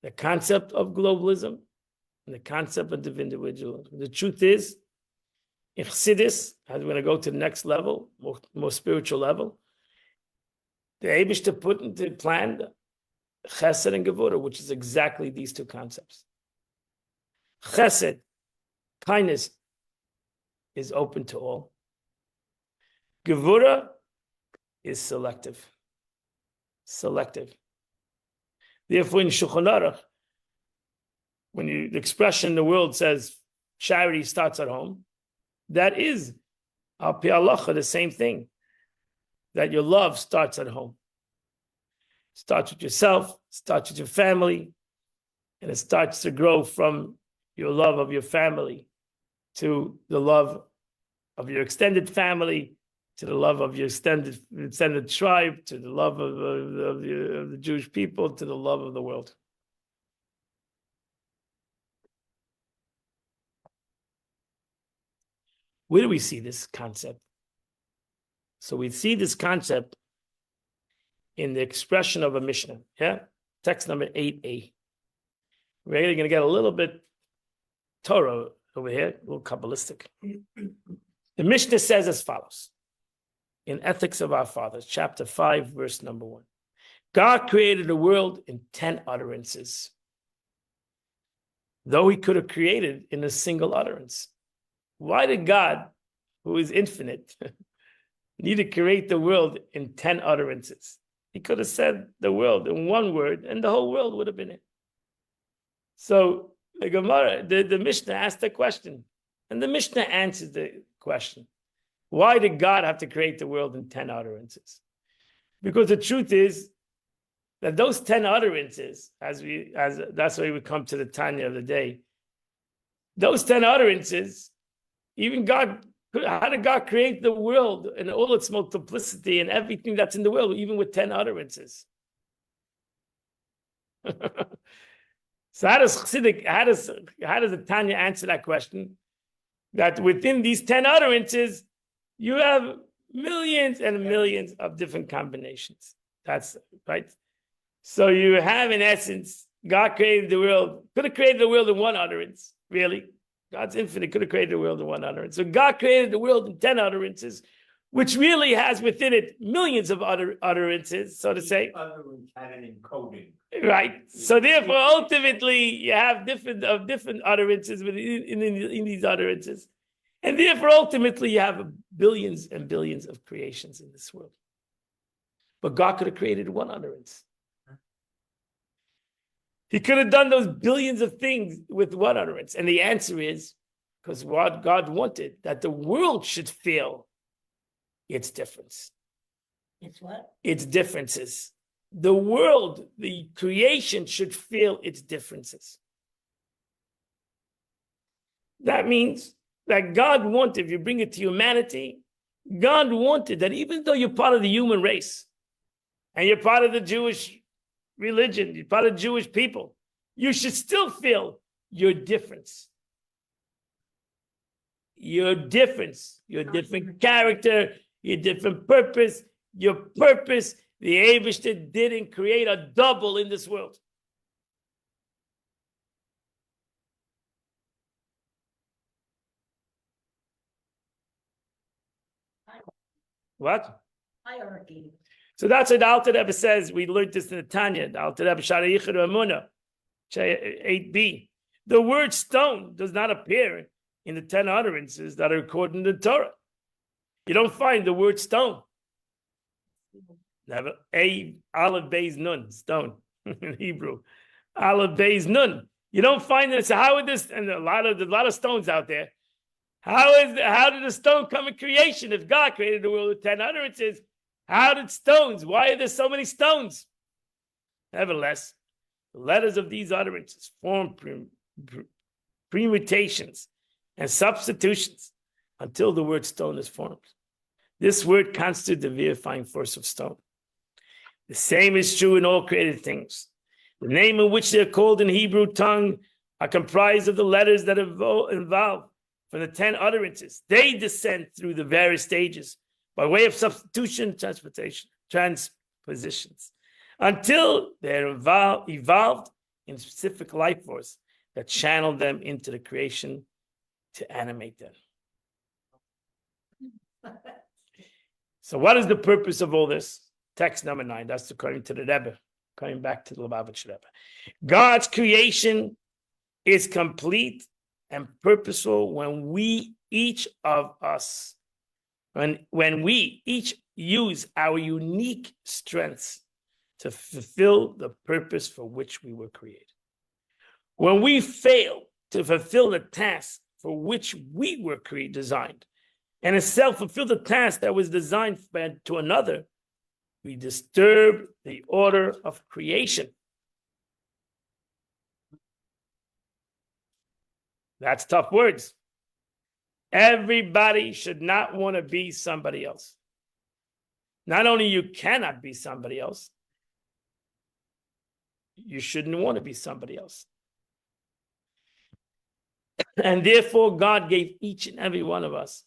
The concept of globalism and the concept of individualism. The truth is, in Chassidus, as we're going to go to the next level, more spiritual level, the Eibishter put into the plan Chesed and Gevurah, which is exactly these two concepts. Chesed, kindness, is open to all. Gevurah is selective. Therefore, in Shulchan Aruch, when the expression in the world says charity starts at home, that is, al pi halacha, the same thing. That your love starts at home. Starts with yourself, starts with your family, and it starts to grow from your love of your family to the love of your extended family, to the love of your extended tribe, to the love of the Jewish people, to the love of the world. Where do we see this concept? So we see this concept in the expression of a Mishnah, yeah? Text number 8a. We're going to get a little bit Torah over here, a little Kabbalistic. The Mishnah says as follows, in Ethics of Our Fathers, chapter 5, verse number 1. God created the world in 10 utterances, though he could have created in a single utterance. Why did God, who is infinite, need to create the world in 10 utterances? He could have said the world in one word, and the whole world would have been it. So the Gemara, the Mishnah asked the question, and the Mishnah answered the question. Why did God have to create the world in 10 utterances? Because the truth is that those 10 utterances, that's why we come to the Tanya of the day, those 10 utterances, even God, how did God create the world and all its multiplicity and everything that's in the world, even with 10 utterances? So how does the Tanya answer that question? That within these 10 utterances, you have millions and millions of different combinations. That's right. So you have, in essence, God created the world, could have created the world in one utterance, really. God's infinite, could have created the world in one utterance. So God created the world in 10 utterances, which really has within it millions of utterances, so to say. Utterance had an encoding. Right. So therefore, ultimately, you have different utterances in these utterances. And therefore, ultimately, you have billions and billions of creations in this world. But God could have created one utterance. He could have done those billions of things with one utterance. And the answer is, because what God wanted, that the world should feel its difference. It's what? Its differences. The world, the creation should feel its differences. That means that God wanted, if you bring it to humanity, God wanted that even though you're part of the human race, and you're part of the Jewish religion, you're part of Jewish people, you should still feel your difference. Your difference, your different character, your different purpose, your purpose. The Eibishter didn't create a double in this world. What? Hierarchy. So that's what the Alter Rebbe says. We learned this in the Tanya. The Alter Rebbe Shara Yichud Emunah, 8b. The word stone does not appear in the 10 utterances that are recorded in the Torah. You don't find the word stone. Never. Aleph Beis Nun, stone in Hebrew. Aleph Beis Nun. You don't find it. So how would this? And a lot of stones out there. How did the stone come in creation? If God created the world with 10 utterances, how did stones? Why are there so many stones? Nevertheless, the letters of these utterances form permutations and substitutions until the word stone is formed. This word constitutes the vivifying force of stone. The same is true in all created things. The name in which they are called in Hebrew tongue are comprised of the letters that involve from the 10 utterances. They descend through the various stages by way of substitution, transpositions, until they're evolved in specific life force that channel them into the creation to animate them. So what is the purpose of all this? Text number 9, that's according to the Rebbe, coming back to the Lubavitch Rebbe. God's creation is complete and purposeful when we, each of us, when we each use our unique strengths to fulfill the purpose for which we were created. When we fail to fulfill the task for which we were designed, and instead fulfill the task that was designed to another, we disturb the order of creation. That's tough words. Everybody should not want to be somebody else. Not only you cannot be somebody else, you shouldn't want to be somebody else. And therefore, God gave each and every one of us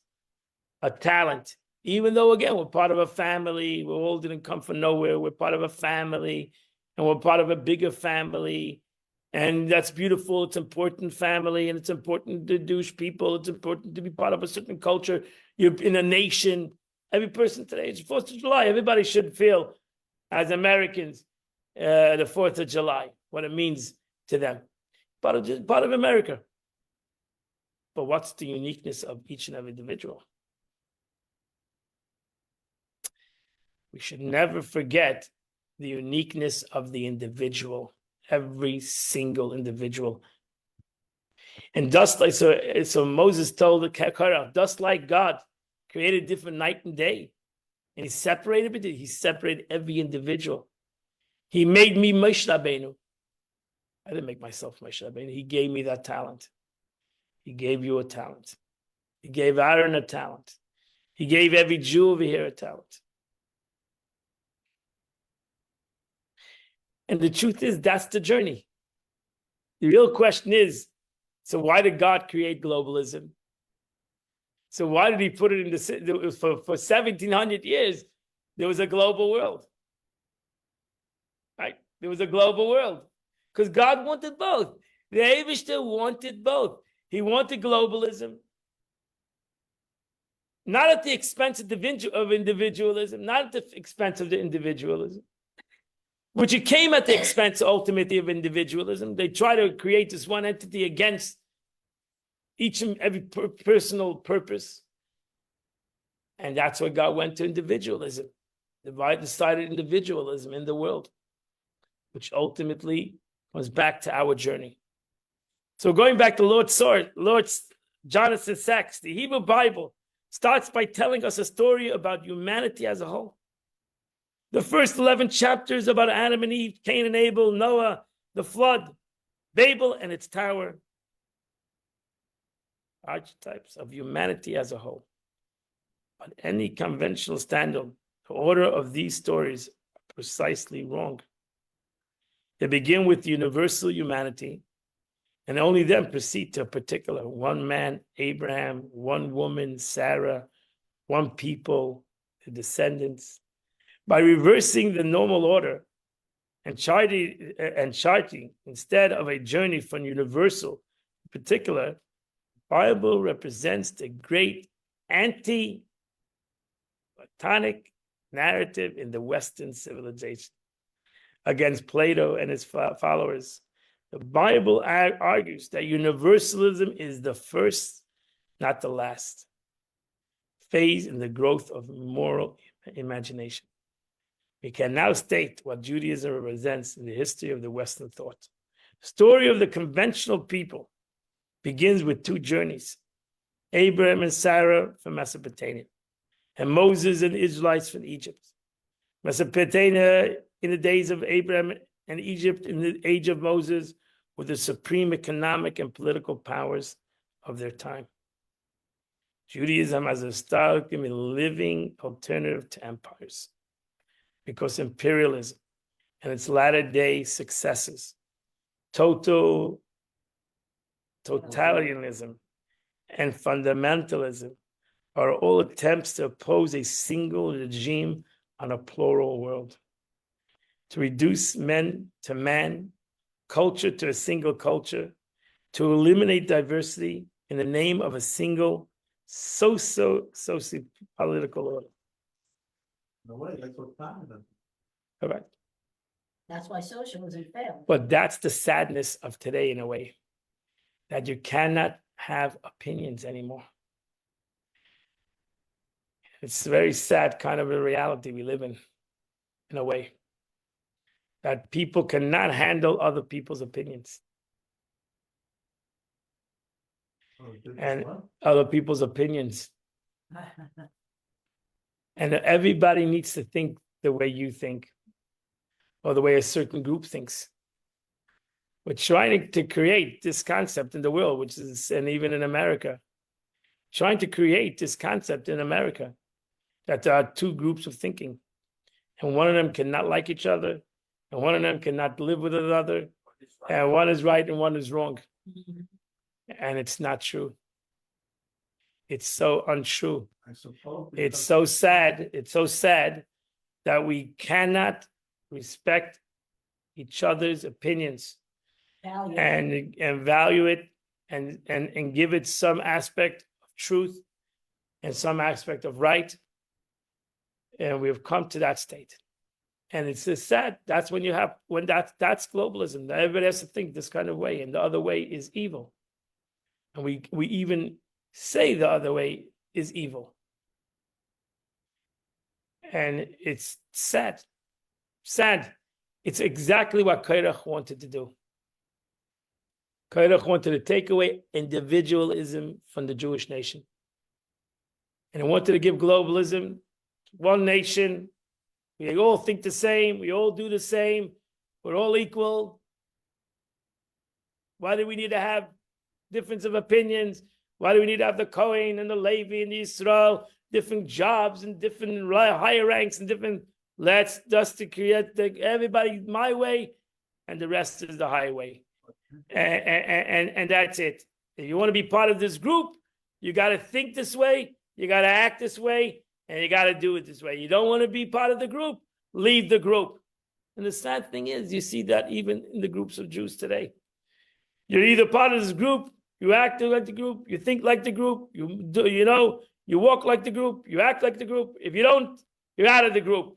a talent. Even though, again, we're part of a family, we all didn't come from nowhere. We're part of a family, and we're part of a bigger family. And that's beautiful. It's important family, and it's important to Jewish people. It's important to be part of a certain culture. You're in a nation. Every person today, it's 4th of July. Everybody should feel, as Americans, the 4th of July, what it means to them. Part of America. But what's the uniqueness of each and every individual? We should never forget the uniqueness of the individual, every single individual. And just like, so Moses told the Korach, just like God created different night and day, and he separated every individual. He made me Moshe Rabbeinu. I didn't make myself Moshe Rabbeinu. He gave me that talent. He gave you a talent. He gave Aaron a talent. He gave every Jew over here a talent. And the truth is, that's the journey. The real question is, so why did God create globalism? So why did he put it in the, for 1700 years, there was a global world, right? There was a global world because God wanted both. The Eibishter wanted both. He wanted globalism, not at the expense of individualism, not at the expense of the individualism, which it came at the expense ultimately of individualism. They try to create this one entity against each and every personal purpose. And that's where God went to individualism. Decided individualism in the world, which ultimately comes back to our journey. So going back to Lord Jonathan Sacks, the Hebrew Bible starts by telling us a story about humanity as a whole. The first 11 chapters about Adam and Eve, Cain and Abel, Noah, the flood, Babel and its tower. Archetypes of humanity as a whole. But any conventional standard, the order of these stories are precisely wrong. They begin with universal humanity, and only then proceed to a particular one man, Abraham, one woman, Sarah, one people, the descendants. By reversing the normal order and charting instead of a journey from universal to particular, the Bible represents the great anti-Platonic narrative in the Western civilization against Plato and his followers. The Bible argues that universalism is the first, not the last, phase in the growth of moral imagination. We can now state what Judaism represents in the history of the Western thought. The story of the conventional people begins with two journeys, Abraham and Sarah from Mesopotamia, and Moses and the Israelites from Egypt. Mesopotamia in the days of Abraham and Egypt in the age of Moses were the supreme economic and political powers of their time. Judaism has historically been a living alternative to empires because imperialism and its latter-day successors, totalitarianism, and fundamentalism are all attempts to oppose a single regime on a plural world, to reduce men to man, culture to a single culture, to eliminate diversity in the name of a single socio-political order. No way, that's what communism. Correct. That's why socialism failed. But that's the sadness of today in a way, that you cannot have opinions anymore. It's a very sad kind of a reality we live in a way, that people cannot handle other people's opinions and other people's opinions. And everybody needs to think the way you think or the way a certain group thinks. We're trying to create this concept in the world, which is, and even in America, trying to create this concept in America that there are two groups of thinking, and one of them cannot like each other, and one of them cannot live with another, and one is right and one is wrong. And it's not true. It's so untrue. I suppose. It's so sad. It's so sad that we cannot respect each other's opinions Value. and value it and give it some aspect of truth and some aspect of right. And we've come to that state. And it's just sad. That's when that's globalism. Everybody has to think this kind of way, and the other way is evil. And we even say the other way is evil. And it's sad. Sad. It's exactly what Korach wanted to do. Korach wanted to take away individualism from the Jewish nation. And he wanted to give globalism, one nation. We all think the same. We all do the same. We're all equal. Why do we need to have difference of opinions? Why do we need to have the Kohen and the Levi and the Israel, different jobs and different higher ranks and different, let's just to create everybody my way and the rest is the highway. And that's it. If you want to be part of this group, you got to think this way, you got to act this way, and you got to do it this way. You don't want to be part of the group, leave the group. And the sad thing is, you see that even in the groups of Jews today. You're either part of this group, you act like the group, you think like the group, you walk like the group, you act like the group. If you don't, you're out of the group.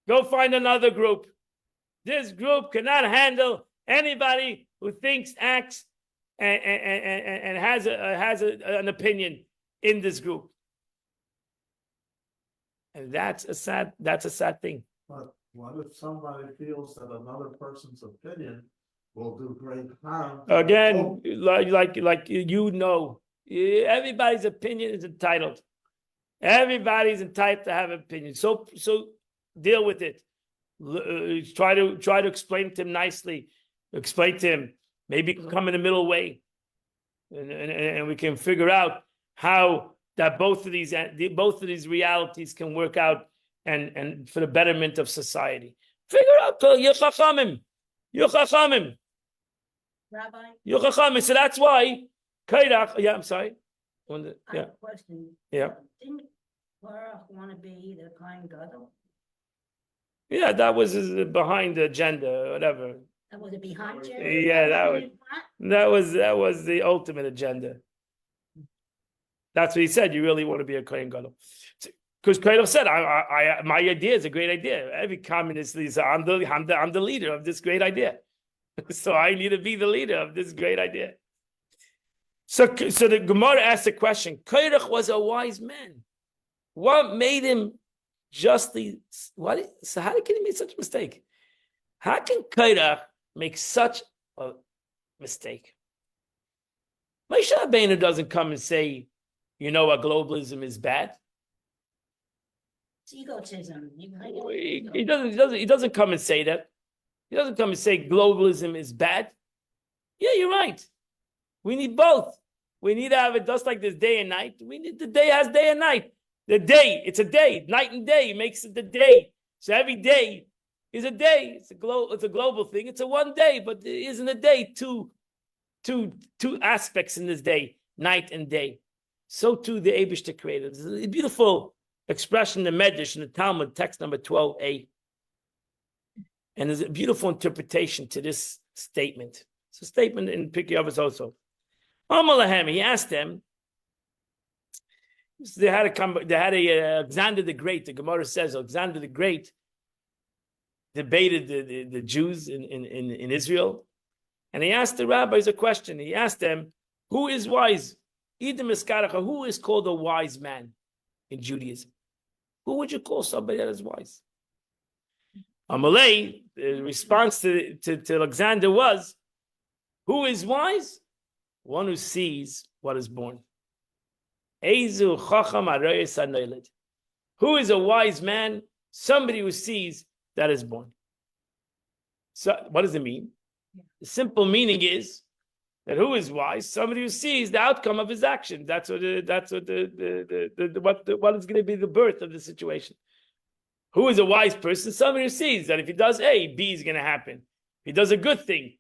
Go find another group. This group cannot handle anybody who thinks, acts, and has an opinion in this group. And that's a sad thing. But what if somebody feels that another person's opinion will do great harm? Again, like everybody's opinion is entitled. Everybody's entitled to have an opinion. So deal with it. Try to explain to him nicely. Explain to him. Maybe come in a middle way, and we can figure out how that both of these realities can work out and for the betterment of society. Figure out you're chachamim. Rabbi, So that's why Korach. Yeah, I'm sorry. I have a question. Yeah. Didn't Korach want to be the Kohen Gadol? Yeah, that was behind the agenda, whatever. That was it behind you? Yeah, that was the ultimate agenda. That's what he said. You really want to be a Kohen Gadol, because Korach said, my idea is a great idea. Every communist leader, I'm the leader of this great idea, so I need to be the leader of this great idea. So the Gemara asked the question: Korach was a wise man. What made him justly? So how can he make such a mistake? How can Korach make such a mistake? Moshe Rabbeinu doesn't come and say, what globalism is bad. It's egotism. He doesn't come and say that. He doesn't come and say globalism is bad. Yeah, you're right. We need both. We need to have it just like this day and night. The day has day and night. The day, it's a day. Night and day makes it the day. So every day is a day. It's a global thing. It's a one day, but there isn't a day. Two aspects in this day, night and day. So too the Eibishter created. There's a beautiful expression in the Medrash in the Talmud, text number 12a. And there's a beautiful interpretation to this statement. It's a statement in Pirkei Avos also. Amalahem, he asked them. They had Alexander the Great. The Gemara says Alexander the Great debated the Jews in Israel, and he asked the rabbis a question. He asked them, "Who is wise? Who is called a wise man in Judaism? Who would you call somebody that is wise?" Amalei, the response to Alexander was, "Who is wise? One who sees what is born." Eizu chacham arayis hanoiled. Who is a wise man? Somebody who sees that is born. So, what does it mean? The simple meaning is that who is wise? Somebody who sees the outcome of his action. What is going to be the birth of the situation. Who is a wise person? Somebody who sees that if he does A, B is going to happen. If he does a good thing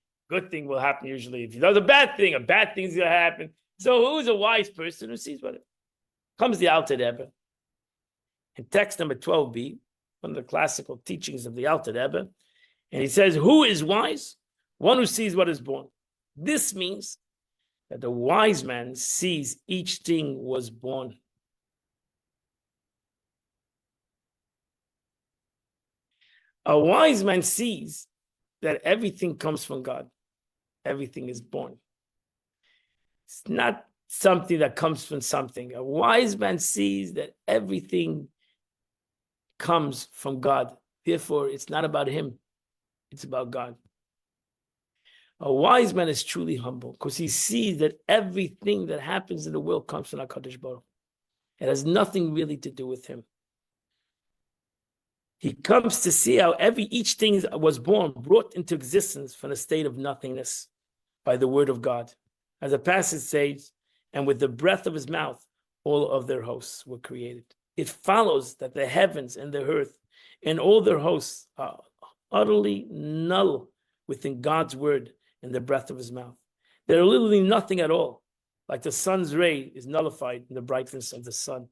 will happen usually. If he does a bad thing is going to happen. So who is a wise person who sees what it comes? The Alter Rebbe. In text number 12b, one of the classical teachings of the Alter Rebbe, and he says, who is wise? One who sees what is born. This means that the wise man sees each thing was born. A wise man sees that everything comes from God. Everything is born. It's not something that comes from something. A wise man sees that everything comes from God. Therefore, it's not about him. It's about God. A wise man is truly humble because he sees that everything that happens in the world comes from HaKadosh Baruch. It has nothing really to do with him. He comes to see how each thing was born, brought into existence from a state of nothingness by the word of God. As the passage says, and with the breath of his mouth, all of their hosts were created. It follows that the heavens and the earth and all their hosts are utterly null within God's word and the breath of his mouth. They're literally nothing at all. Like the sun's ray is nullified in the brightness of the sun.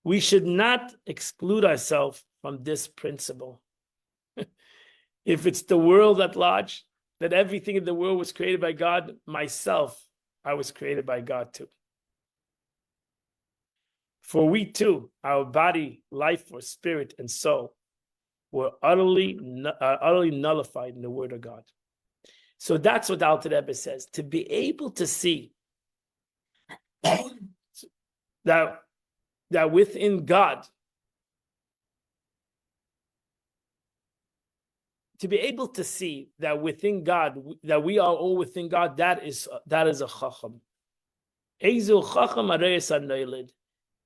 We should not exclude ourselves from this principle. If it's the world at large, that everything in the world was created by God, myself, I was created by God too. For we too, our body, life, or spirit, and soul, were utterly nullified in the word of God. So that's what Alter Rebbe says. To be able to see that within God, to be able to see that within God, that we are all within God, that is a chacham. Ezu chacham arayis hanoilid.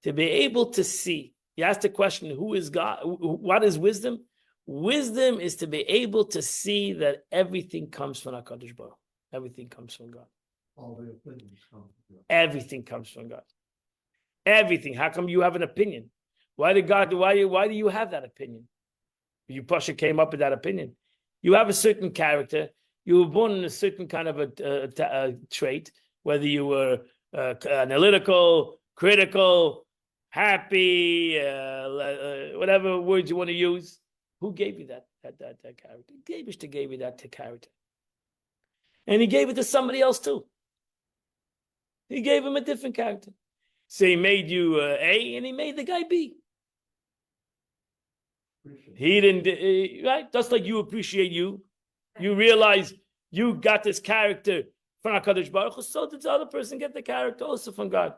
To be able to see, you ask the question, who is God? What is wisdom? Wisdom is to be able to see that everything comes from HaKadosh Baruch. Everything comes from God. All the opinions come from God. Everything comes from God. Everything. How come you have an opinion? Why do you have that opinion? You Parsha came up with that opinion. You have a certain character. You were born in a certain kind of a trait, whether you were analytical, critical, happy, whatever words you want to use. Who gave you that character? Gabish gave you that character. And he gave it to somebody else too. He gave him a different character. So he made you A and he made the guy B. He didn't, right? Just like you appreciate you. You realize you got this character from HaKadosh Baruch Hu, so did the other person get the character also from God.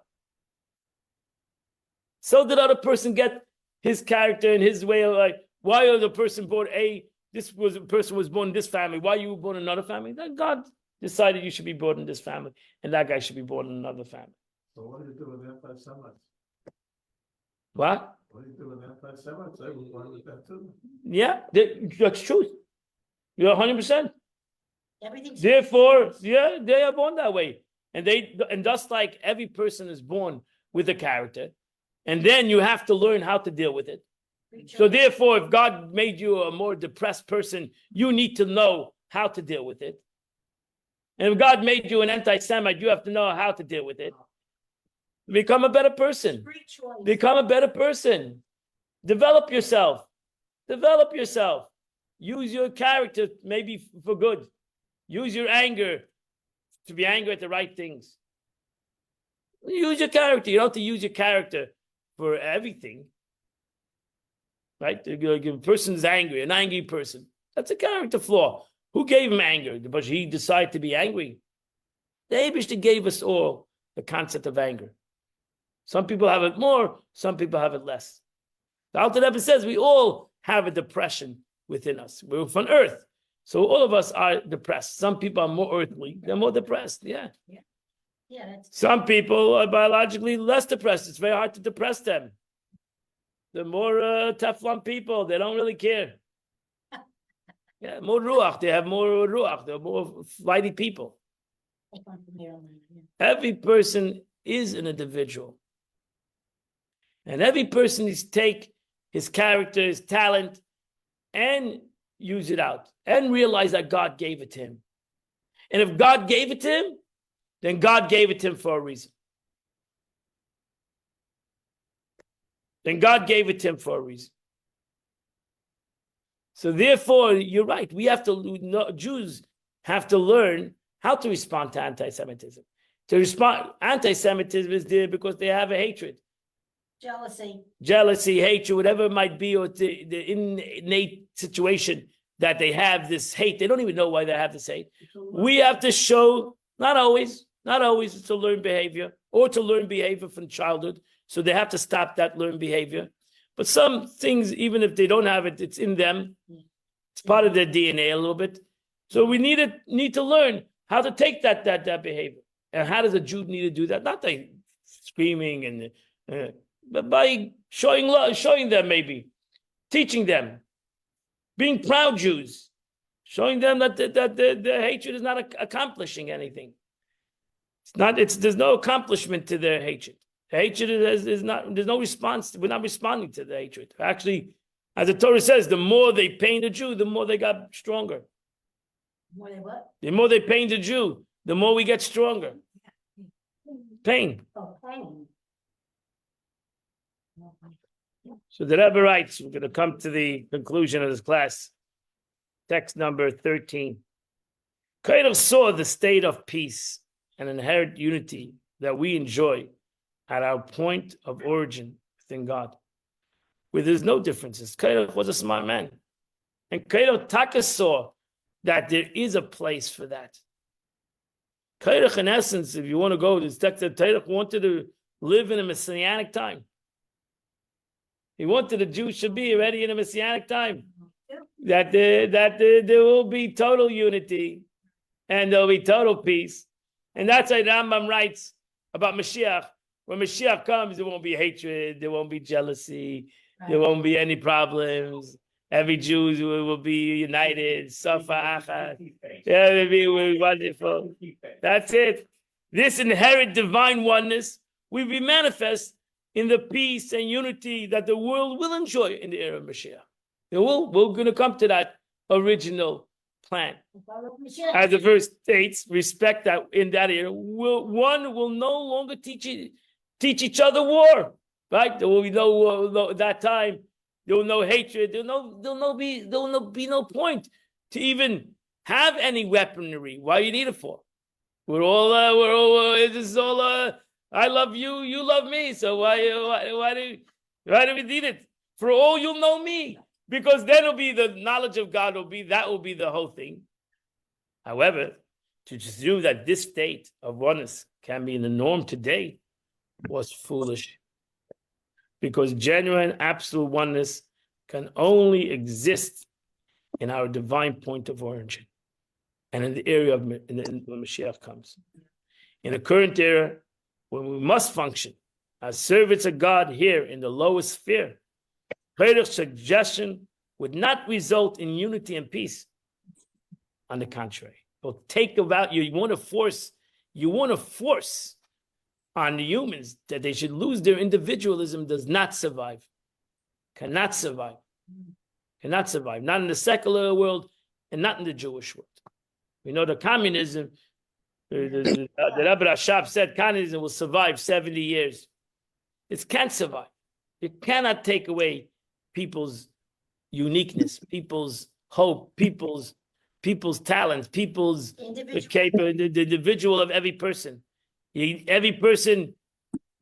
So did other person get his character and his way of like, why are the person born A? A person was born in this family. Why you were born in another family? Then God decided you should be born in this family, and that guy should be born in another family. So what do you do with anti-Semites? What? What do you do with anti-Semites? They were born with that too. Yeah, that's truth. You're 100%. Everything's. Therefore, yeah, they are born that way, and thus like every person is born with a character, and then you have to learn how to deal with it. So therefore, if God made you a more depressed person, you need to know how to deal with it. And if God made you an anti-Semite, you have to know how to deal with it. Become a better person. Become a better person. Develop yourself. Develop yourself. Use your character maybe for good. Use your anger to be angry at the right things. Use your character. You don't have to use your character for everything. Right? A person is angry, an angry person. That's a character flaw. Who gave him anger? But he decided to be angry. The Eibishter gave us all the concept of anger. Some people have it more, some people have it less. The Alter Rebbe says we all have a depression within us. We're from earth. So all of us are depressed. Some people are more earthly, they're more depressed. Yeah. Some people are biologically less depressed. It's very hard to depress them. The more Teflon people, they don't really care. Yeah, more ruach. They have more ruach. They're more flighty people. Every person is an individual. And every person needs to take his character, his talent, and use it out. And realize that God gave it to him. And if God gave it to him, then God gave it to him for a reason. Then God gave it to him for a reason. So therefore, you're right. We have to, Jews have to learn how to respond to anti-Semitism. To respond, anti-Semitism is there because they have a hatred. Jealousy, hatred, whatever it might be, or the innate situation that they have this hate. They don't even know why they have this hate. We have to show, not always to learn behavior or to learn behavior from childhood. So they have to stop that learned behavior. But some things, even if they don't have it, it's in them. It's part of their DNA a little bit. So we need to learn how to take that behavior. And how does a Jew need to do that? Not by screaming but by showing love, showing them maybe, teaching them, being proud Jews, showing them that the hatred is not accomplishing anything. There's no accomplishment to their hatred. The hatred is not, there's no response. We're not responding to the hatred. Actually, as the Torah says, the more they pain the Jew, the more they got stronger. More than what? The more they pain the Jew, the more we get stronger. Pain. Oh, pain. So the Rebbe writes, we're going to come to the conclusion of this class. Text number 13. Korach saw the state of peace and inherent unity that we enjoy at our point of origin within God, where there's no differences. Korach was a smart man. And Korach Taka saw that there is a place for that. Korach, in essence, if you want to go, this text that Korach wanted to live in a messianic time. He wanted the Jews should be already in a messianic time. That there will be total unity and there'll be total peace. And that's why Rambam writes about Mashiach. When Mashiach comes, there won't be hatred, there won't be jealousy, there won't be any problems. Every Jew will be united. Safa Achad. Yeah, it'll be wonderful. That's it. This inherent divine oneness will be manifest in the peace and unity that the world will enjoy in the era of Mashiach. We're going to come to that original plan. As the verse states, respect that in that era, one will no longer teach each other war. Right? There will be no war that time. There will no hatred. There will be no point to even have any weaponry. Why you need it for? We're all this is all I love you, you love me. So why do we need it? For all you'll know me. Because then it'll be the knowledge of God will be the whole thing. However, to assume that this state of oneness can be the norm today was foolish. Because genuine absolute oneness can only exist in our divine point of origin. And in the area of when Mashiach comes. In the current era, when we must function as servants of God here in the lowest sphere, Korach's suggestion would not result in unity and peace. On the contrary, it will take about you want to force on the humans that they should lose their individualism does not survive. Cannot survive. Not in the secular world and not in the Jewish world. We know the communism, the Rebbe Rashab said communism will survive 70 years. It can't survive. You cannot take away people's uniqueness, people's hope, people's talents, the individual of every person. Every person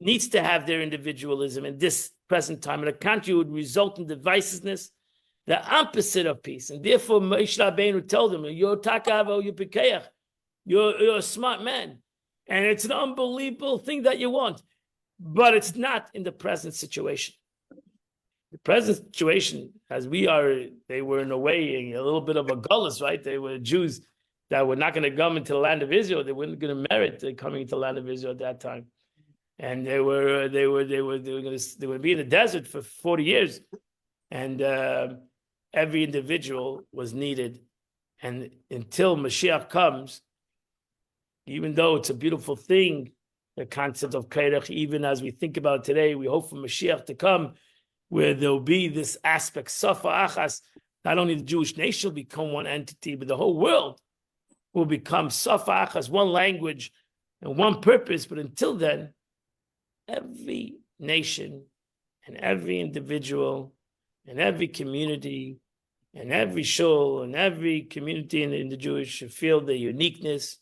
needs to have their individualism in this present time. And the country would result in divisiveness, the opposite of peace. And therefore, Moshe Rabbeinu told them, you're takavo, you're pikeach. You're a smart man. And it's an unbelievable thing that you want. But it's not in the present situation. The present situation, as they were in a way a little bit of a gullus, right? They were Jews that were not going to come into the land of Israel. They weren't going to merit coming into the land of Israel at that time. And they would be in the desert for 40 years. And every individual was needed. And until Mashiach comes, even though it's a beautiful thing, the concept of Korach, even as we think about it today, we hope for Mashiach to come, where there'll be this aspect, Safa Achas, not only the Jewish nation will become one entity, but the whole world will become Safa Achas, one language and one purpose. But until then, every nation and every individual and every community and every shul and every community in the Jewish should feel their uniqueness,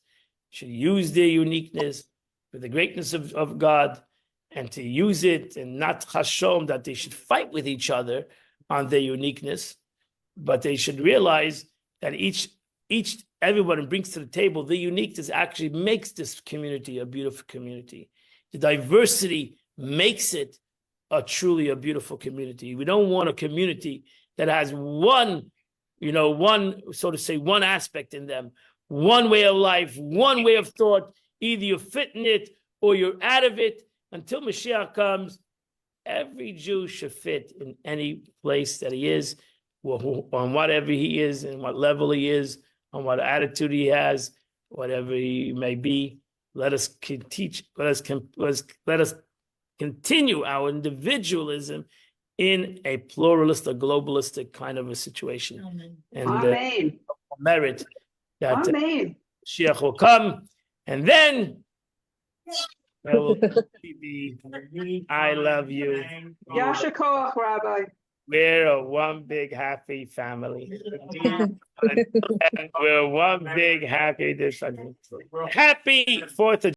should use their uniqueness for the greatness of God, and to use it and not chashom that they should fight with each other on their uniqueness, but they should realize that everyone brings to the table the uniqueness actually makes this community a beautiful community. The diversity makes it truly a beautiful community. We don't want a community that has one aspect in them, one way of life, one way of thought. Either you fit in it or you're out of it. Until Mashiach comes, every Jew should fit in any place that he is, on whatever he is, and what level he is, on what attitude he has, whatever he may be. Let us continue our individualism in a pluralistic, globalistic kind of a situation. Amen. And merit that Amen. Mashiach will come, and then there will be, I love you. Yasha Koach, Rabbi. We're a one big happy family. We're one big happy. Happy 4th of